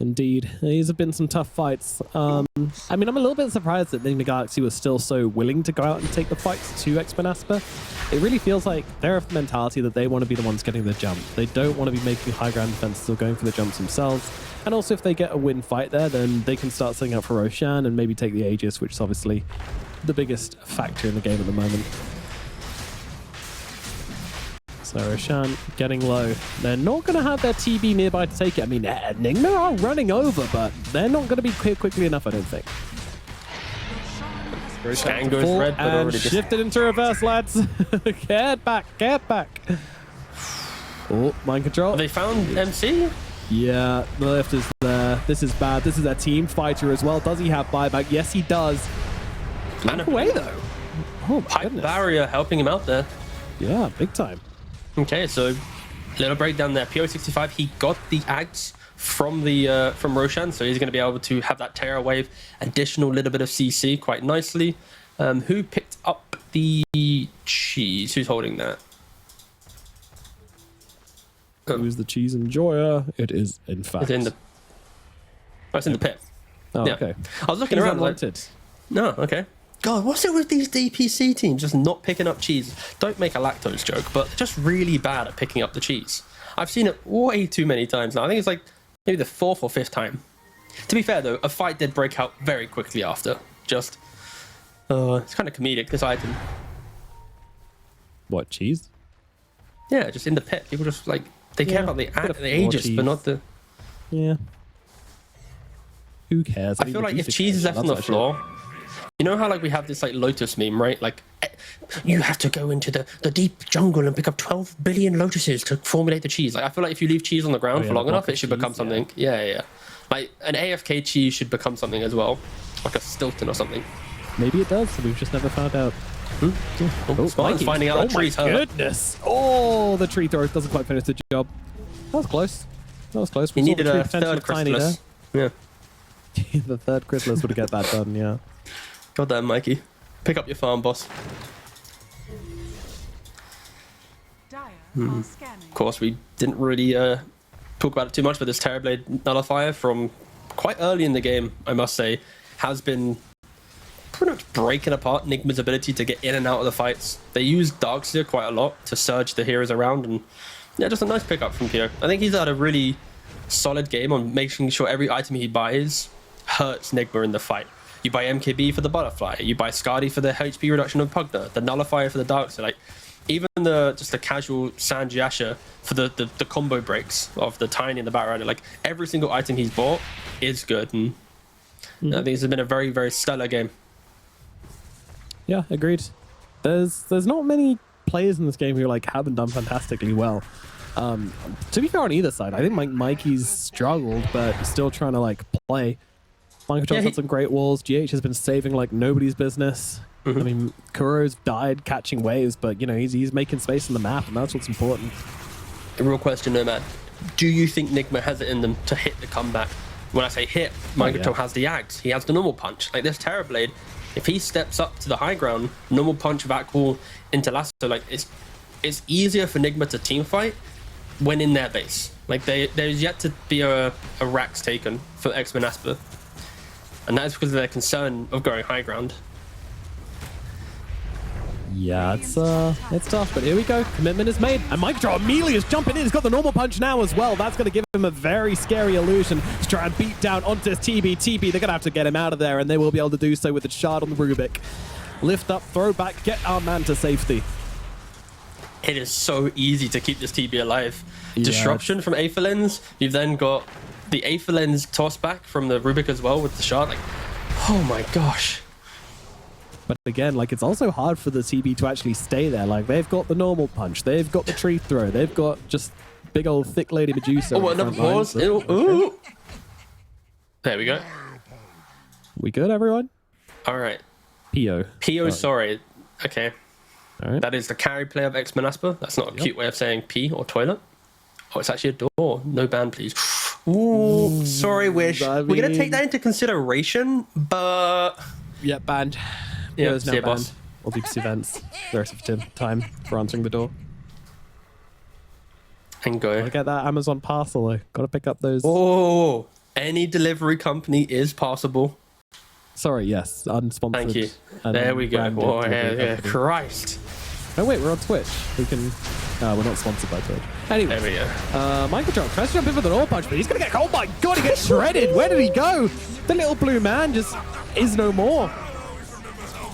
Indeed. These have been some tough fights. I mean, I'm a little bit surprised that Nigma Galaxy was still so willing to go out and take the fights to ex-Monaspa. It really feels like they're of the mentality that they want to be the ones getting the jump. They don't want to be making high ground defenses or going for the jumps themselves. And also, if they get a win fight there, then they can start setting up for Roshan and maybe take the Aegis, which is obviously the biggest factor in the game at the moment. So Roshan getting low. They're not going to have their TB nearby to take it. I mean, Nigma are running over, but they're not going to be clear quickly enough, I don't think. Scan goes red, but and already shifted into reverse, lads. Get back, get back. Oh, mind control. Have they found MC? Yeah, the lift is there. This is bad. This is a team fighter as well. Does he have buyback? Yes, he does. And Look away, though. Oh, my pipe goodness. barrier helping him out there. Yeah, big time. Okay, so little breakdown there. PO65, he got the axe from Roshan, so he's going to be able to have that Terror Wave, additional little bit of CC quite nicely. Who picked up the cheese? Who's holding that? Who's the cheese enjoyer? It is, in fact. It's in the. Oh, it's in the pit. Oh, Yeah. okay. I was looking He's around. Like, unwanted. no, okay. God, what's it with these DPC teams just not picking up cheese? Don't make a lactose joke, but just really bad at picking up the cheese. I've seen it way too many times now. I think it's like maybe the 4th or 5th time. To be fair though, a fight did break out very quickly after. Just, it's kind of comedic, this item. What, cheese? Yeah, just in the pit. People just like, they care about the Aegis, but not the... Yeah. Who cares? I feel like if cheese is left on the floor, you know how like we have this like Lotus meme, right? Like you have to go into the deep jungle and pick up 12 billion lotuses to formulate the cheese. Like I feel like if you leave cheese on the ground for long enough, it should become something. Yeah. Like an AFK cheese should become something as well, like a Stilton or something. Maybe it does. We've just never found out. Oh, Spartan's finding out the tree's hurt. Goodness! Oh, the tree throw doesn't quite finish the job. That was close. That was close. He We saw needed the tree a potential third of Tiny chrysalis. Yeah. there. The third chrysalis would have get that done. Yeah. God damn, Mikey. Pick up your farm, boss. Dire are scanning. Of course, we didn't really talk about it too much, but this Terrorblade Nullifier from quite early in the game, I must say, has been pretty much breaking apart Nigma's ability to get in and out of the fights. They use Darkseer quite a lot to surge the heroes around, and yeah, just a nice pickup from Pio. I think he's had a really solid game on making sure every item he buys hurts Nigma in the fight. You buy MKB for the Butterfly, you buy Skadi for the HP reduction of Pugna, the Nullifier for the Darkseer, like even just the casual Sanjiasha for the combo breaks of the Tiny and the Batrider. Like every single item he's bought is good, and I think it's been a very, very stellar game. Yeah, agreed. There's not many players in this game who like haven't done fantastically well. To be fair on either side, I think Mikey's struggled, but still trying to like play. Mind Control's had some great walls. GH has been saving like nobody's business. I mean, Kuro's died catching waves, but you know he's making space on the map, and that's what's important. The real question, Nomad, do you think Nigma has it in them to hit the comeback? When I say hit, Mind Control has the Axe, he has the normal punch. Like this Terrorblade, if he steps up to the high ground, normal punch, Vacuole into Lasso, like it's easier for Nigma to team fight when in their base. Like there's yet to be a Rax taken for ex-Monaspa, and that is because of their concern of going high ground. Yeah, it's tough, but here we go. Commitment is made, and Mike Draw immediately is jumping in. He's got the normal punch now as well. That's going to give him a very scary illusion to try and beat down onto his TB. They're going to have to get him out of there, and they will be able to do so with the shard on the Rubik. Lift up, throw back, get our man to safety. It is so easy to keep this TB alive. Yeah, Disruption from Aetherlens. You've then got the Aetherlens toss back from the Rubik as well with the shard. Like, oh my gosh. But again, like it's also hard for the TB to actually stay there. Like they've got the normal punch, they've got the tree throw, they've got just big old thick lady Medusa. Oh, another pause. Ooh. There we go. We good, everyone? All right. Pio. Sorry. Okay. All right. That is the carry play of ex-Monaspa. That's not a cute way of saying pee or toilet. Oh, it's actually a door. No ban, please. Ooh, sorry, Wish. We're going to take that into consideration, but... Yeah, banned. Yeah, Pio's now see you, banned. boss. All DPC events. The rest of the time for answering the door. And go. Gotta get that Amazon parcel though. Gotta pick up those. Oh, Any delivery company is possible. Sorry, yes, unsponsored. Thank you. and There we go. branded Oh, delivery yeah. company. Christ. Oh wait, we're on Twitch. We can. We're not sponsored by Twitch. Anyway, There we go. Michael Trump tries to jump in with an all punch, but he's gonna get. Oh my god, he gets shredded. Where did he go? The little blue man just is no more,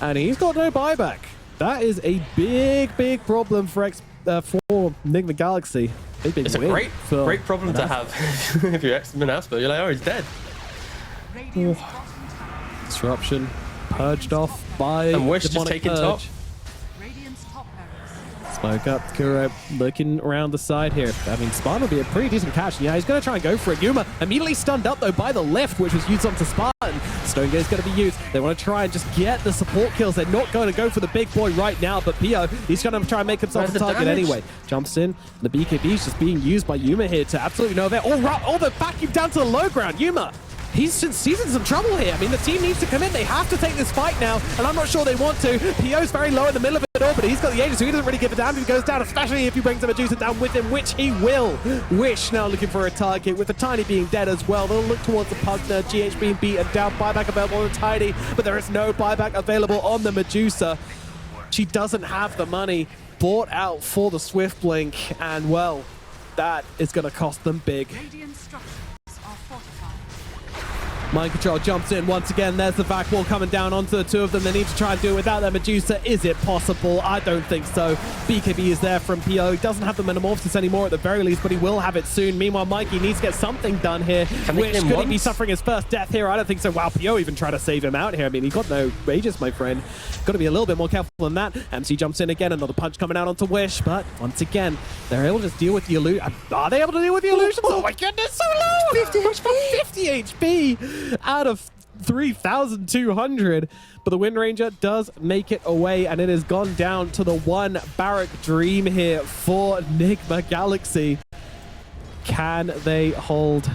and he's got no buyback. That is a big problem for Nigma Galaxy. Big It's a win great for problem to have if you're ex-Monaspa. You're like, oh, he's dead. Radiant's bottom tower. Disruption purged off by And Wish just demonic taking purge. top. Radiant's top barracks. Smoke up, Kuro looking around the side here. I mean, Spawn will be a pretty decent catch. Yeah, he's going to try and go for it. Yuma immediately stunned up, though, by the lift, which was used onto Spartan. Stone Gate's going to be used. They want to try and just get the support kills. They're not going to go for the big boy right now, but Pio, he's going to try and make himself Where's a the target damage? anyway. Jumps in. The BKB is just being used by Yuma here to absolutely no avail. Oh, the vacuum down to the low ground. Yuma. He's in some trouble here. I mean, the team needs to come in. They have to take this fight now, and I'm not sure they want to. Pio's very low in the middle of it all, but he's got the Aegis, so he doesn't really give a damn if he goes down, especially if he brings the Medusa down with him, which he will. Wish now looking for a target, with the Tiny being dead as well. They'll look towards the Pugner, GH being beaten down, buyback available on the Tiny, but there is no buyback available on the Medusa. She doesn't have the money bought out for the Swift Blink, and well, that is going to cost them big. Radiant structures are fortified. Mind Control jumps in once again. There's the back wall coming down onto the two of them. They need to try and do it without their Medusa. Is it possible? I don't think so. BKB is there from PO. He doesn't have the Metamorphosis anymore at the very least, but he will have it soon. Meanwhile, Mikey needs to get something done here. Can they Which kill him could he be once? suffering his first death here? I don't think so. Wow, PO even tried to save him out here. I mean, he got no Aegis, my friend. Got to be a little bit more careful than that. MC jumps in again. Another punch coming out onto Wish, but once again, they're able to just deal with the illusion. Are they able to deal with the illusions? Oh my goodness, so low! 50 HP! 50 HP out of 3,200, but the Wind Ranger does make it away, and it has gone down to the one barrack dream here for Nigma Galaxy. Can they hold?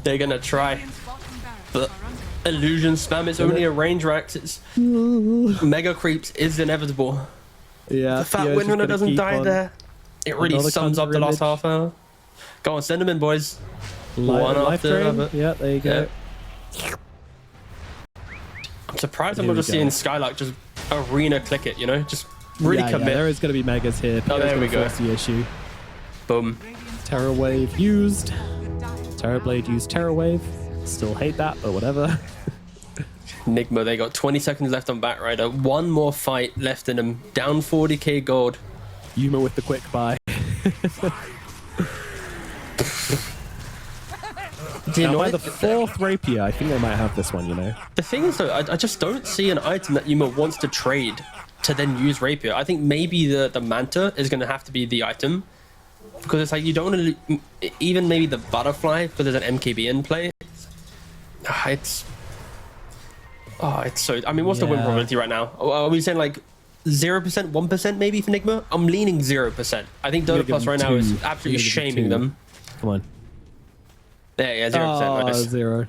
They're going to try. Radiant's bottom barracks But are under illusion spam, it's only a range rax. It's mega creeps is inevitable. Yeah, The fat Theo's just Windrunner gonna doesn't keep die on. there. It really Another sums up the last counter half hour. Go on, send them in, boys. Life after drain. another. Yeah, there you go. I'm surprised I'm Here not we just go. seeing Skylark just arena click it, you know? Just really Yeah, commit. there is going to be megas here. Oh, there we go. Force the issue. Boom. Radiant's Terror Wave used. with dire. Terror Blade used Terror Wave. Still hate that, but whatever. Nigma, they got 20 seconds left on Batrider. One more fight left in them. Down 40k gold. Yuma with the quick buy. Do you Now, know by what? the fourth rapier, I think they might have this one, you know. The thing is, though, I just don't see an item that Yuma wants to trade to then use Rapier. I think maybe the Manta is going to have to be the item. Because it's like, you don't want to... Even maybe the Butterfly, because there's an MKB in play. It's... Oh, it's so... I mean, what's the win Yeah. probability right now? Are we saying like 0%, 1% maybe for Nigma? I'm leaning 0%. I think I'm gonna Dota give Plus them right now two. is I'm gonna absolutely give them shaming two. them. Come on. There, yeah, 0%. Oh, minus. zero.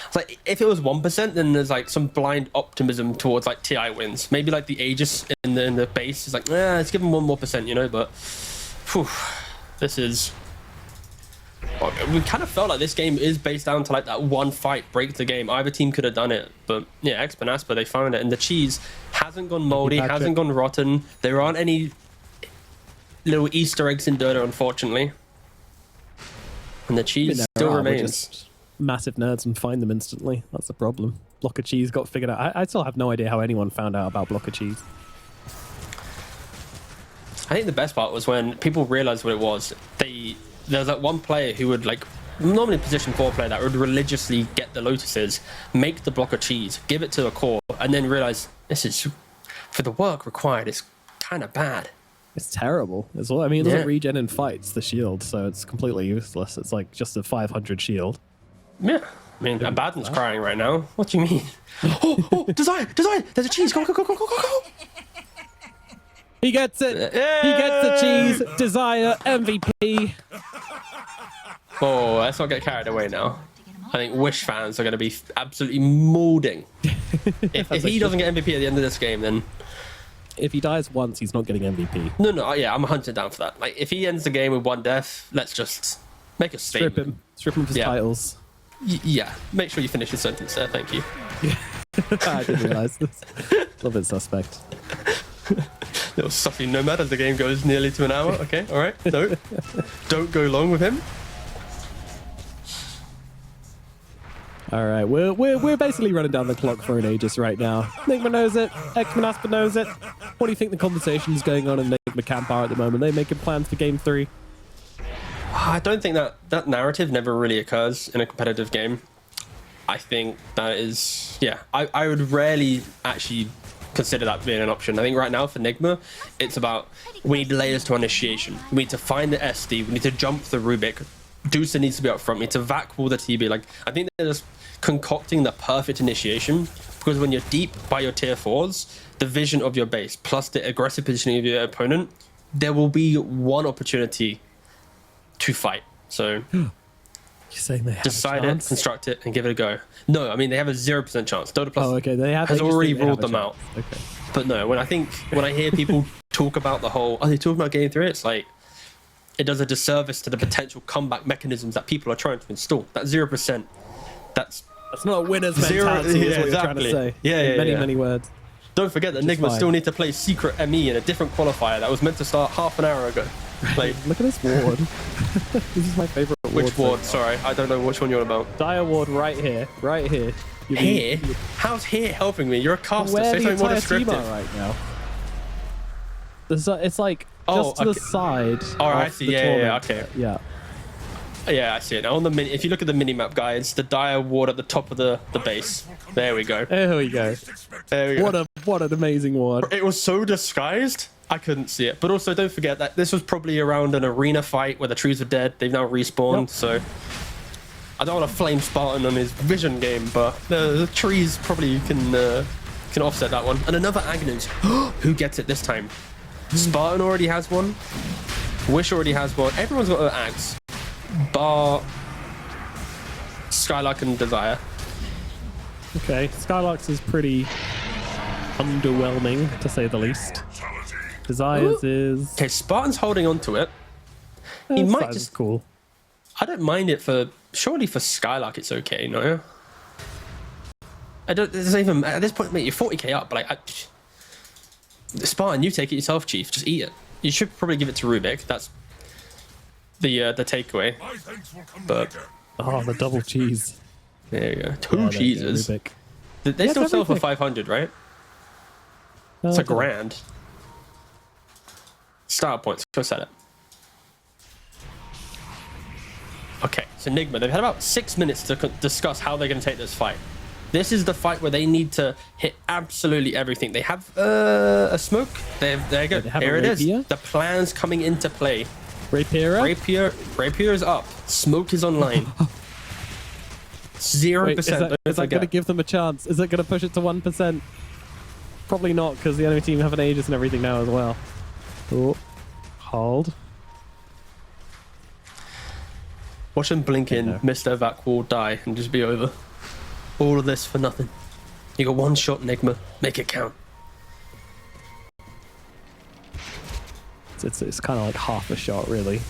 It's like, if it was 1%, then there's like some blind optimism towards like TI wins. Maybe like the Aegis in the base is like, let's give them 1 more percent, you know, but whew, this is... We kind of felt like this game is based down to like that one fight, break the game. Either team could have done it, but yeah, ex-Monaspa, they found it. And the cheese hasn't gone moldy, Patrick. hasn't gone rotten. There aren't any little Easter eggs in Dota, unfortunately. And the cheese There still are, we're remains. just massive nerds and find them instantly. That's the problem. Block of cheese got figured out. I still have no idea how anyone found out about block of cheese. I think the best part was when people realized what it was. There's like one player who would like, normally position 4 player, that would religiously get the lotuses, make the block of cheese, give it to a core, and then realize this is, for the work required, it's kind of bad. It's terrible. It's all, I mean, it doesn't Yeah. regen in fights, the shield, so it's completely useless. It's like just a 500 shield. Yeah. I mean, Abaddon's crying right now. What do you mean? Oh, Desire! There's a cheese! Go! He gets it. He gets the cheese. Desire MVP. Oh, let's not get carried away now. I think Wish fans are going to be absolutely molding. If he doesn't get MVP at the end of this game, then... If he dies once, he's not getting MVP. No, yeah, I'm hunting down for that. Like, if he ends the game with 1 death, let's just Make a statement. Strip him of his Yeah. titles. Yeah, make sure you finish your sentence there. Thank you. I didn't realize this. A little bit suspect. Little sussy nomad as the game goes nearly to an hour. Okay, all right. No, don't go long with him. All right, we're basically running down the clock for an Aegis right now. Nigma knows it. ex-Monaspa knows it. What do you think the conversations going on in Nigma camp are at the moment? They making plans for game 3? I don't think that narrative never really occurs in a competitive game. I think that is, yeah, I would rarely actually consider that being an option. I think right now for Nigma, it's about we need layers to initiation. We need to find the SD. We need to jump the Rubik. Deucer needs to be up front. We need to vac wall the TB. Like, I think they're just concocting the perfect initiation, because when you're deep by your tier 4s, the vision of your base plus the aggressive positioning of your opponent, there will be one opportunity to fight. So You're saying they have decide a it, chance? construct it, and give it a go. No, I mean they have a 0% chance. Dota Plus Oh, okay. They has just already think they have ruled a them chance. out. Okay. But no, when I hear people talk about the whole, are they talking about game 3? It's like it does a disservice to the potential comeback mechanisms that people are trying to install. That 0%, that's That's not a winner's Zero- mentality, is yeah, what you're trying to exactly. say. Yeah, In yeah, many, yeah. many words. don't forget that Which is Nigma fine. still need to play secret ME in a different qualifier that was meant to start half an hour ago. Like, Look at this ward. This is my favorite ward. which so ward? far. Sorry, I don't know which one you're on about. Dire ward right here. Right here. You mean- Here? How's here helping me? You're a caster. Where Say the something more entire team are descriptive. right now. It's like Oh, just to the okay. side. Oh, I of see. the Yeah, yeah, tournament. okay. Yeah. Yeah, I see it. Now on the if you look at the minimap guides, the dire ward at the top of the base. There we go. There we go. There we go. What an amazing ward. It was so disguised, I couldn't see it. But also, don't forget that this was probably around an arena fight where the trees were dead. They've now respawned, Yep. so I don't want to flame Spartan on his vision game, but the trees probably can offset that one. And another Agnes. Who gets it this time? Spartan already has one. Wish already has one. Everyone's got an axe, bar Skylark and Desire. Okay, Skylarks is pretty underwhelming, to say the least. Desires is... Okay, Spartan's holding on to it. He might Desires is just. cool. I don't mind it for. Surely for Skylark it's okay, no? I don't. There's even at this point, mate. You're 40k up, but like, Spartan, you take it yourself, Chief. Just eat it. You should probably give it to Rubik. That's the takeaway. But Oh, the double cheese. there you go. Two Yeah, there you go, cheeses. Rubik. They Yes, still sell for everything. 500, right? Oh, It's a I don't know. grand. Start points. Go set it. Okay, so Nigma, they've had about 6 minutes to discuss how they're going to take this fight. This is the fight where they need to hit absolutely everything. They have a smoke. There you go. They have a Here it is. rapier? The plan's coming into play. Rapier? Rapier is up. Smoke is online. 0%. Wait, is that don't going to forget. give them a chance? Is it going to push it to 1%? Probably not, because the enemy team have an Aegis and everything now as well. Oh, hold. Watch them blink in, no. Mr. Vac will die and just be over. All of this for nothing. You got one shot, Nigma. Make it count. It's kind of like half a shot, really.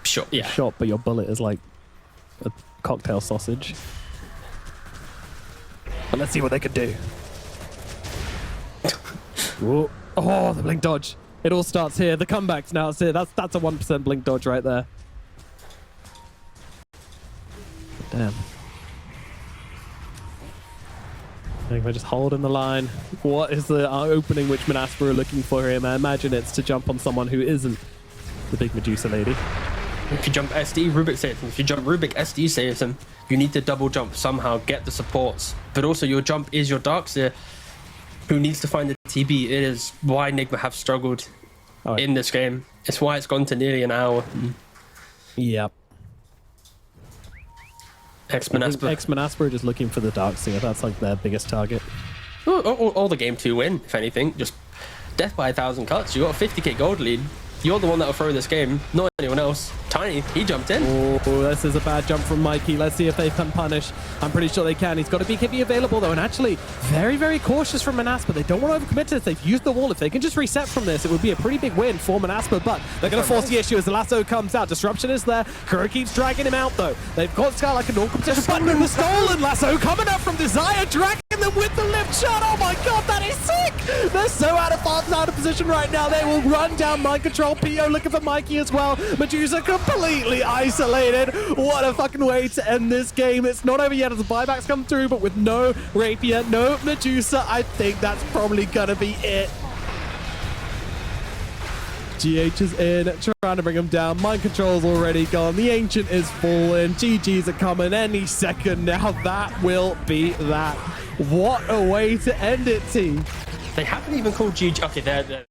Sure, yeah. Shot, but your bullet is like a cocktail sausage. But let's see what they can do. Whoa. Oh, the blink dodge. It all starts here. The comebacks now. It's here. That's a 1% blink dodge right there. Damn. I think we're just holding the line. What is the opening which Monaspa are looking for here? I imagine it's to jump on someone who isn't the big Medusa lady. If you jump SD, Rubik saves him. If you jump Rubik, SD saves him. You need to double jump somehow, get the supports. But also your jump is your Darkseer, who needs to find the TB. It is why Nigma have struggled Oh, in this game. It's why it's gone to nearly an hour. Yep. Ex-Monaspa. Ex-Monaspa are just looking for the Darkseer. That's like their biggest target. Or the game 2 win, if anything. Just death by 1,000 cuts. You got a 50k gold lead. You're the one that will throw this game, not anyone else. Tiny, he jumped in. Oh, this is a bad jump from Mikey. Let's see if they can punish. I'm pretty sure they can. He's got a BKB available, though, and actually very, very cautious from Monaspa. They don't want to overcommit to this. They've used the wall. If they can just reset from this, it would be a pretty big win for Monaspa, but they're going to force the issue as the lasso comes out. Disruption is there. Kuro keeps dragging him out, though. They've got Sky like a normal competition, but the stolen lasso coming up from Desire, dragging them with the lift shot. Oh my god, that is sick! They're so out of position right now. They will run down mind control. PO looking for Mikey as well. Medusa completely isolated. What a fucking way to end this game. It's not over yet as the buybacks come through, but with no Rapier, no Medusa, I think that's probably gonna be it. GH is in, trying to bring him down. Mind control's already gone. The Ancient is falling. GG's are coming any second now. That will be that. What a way to end it, team. They haven't even called GG. Okay, they're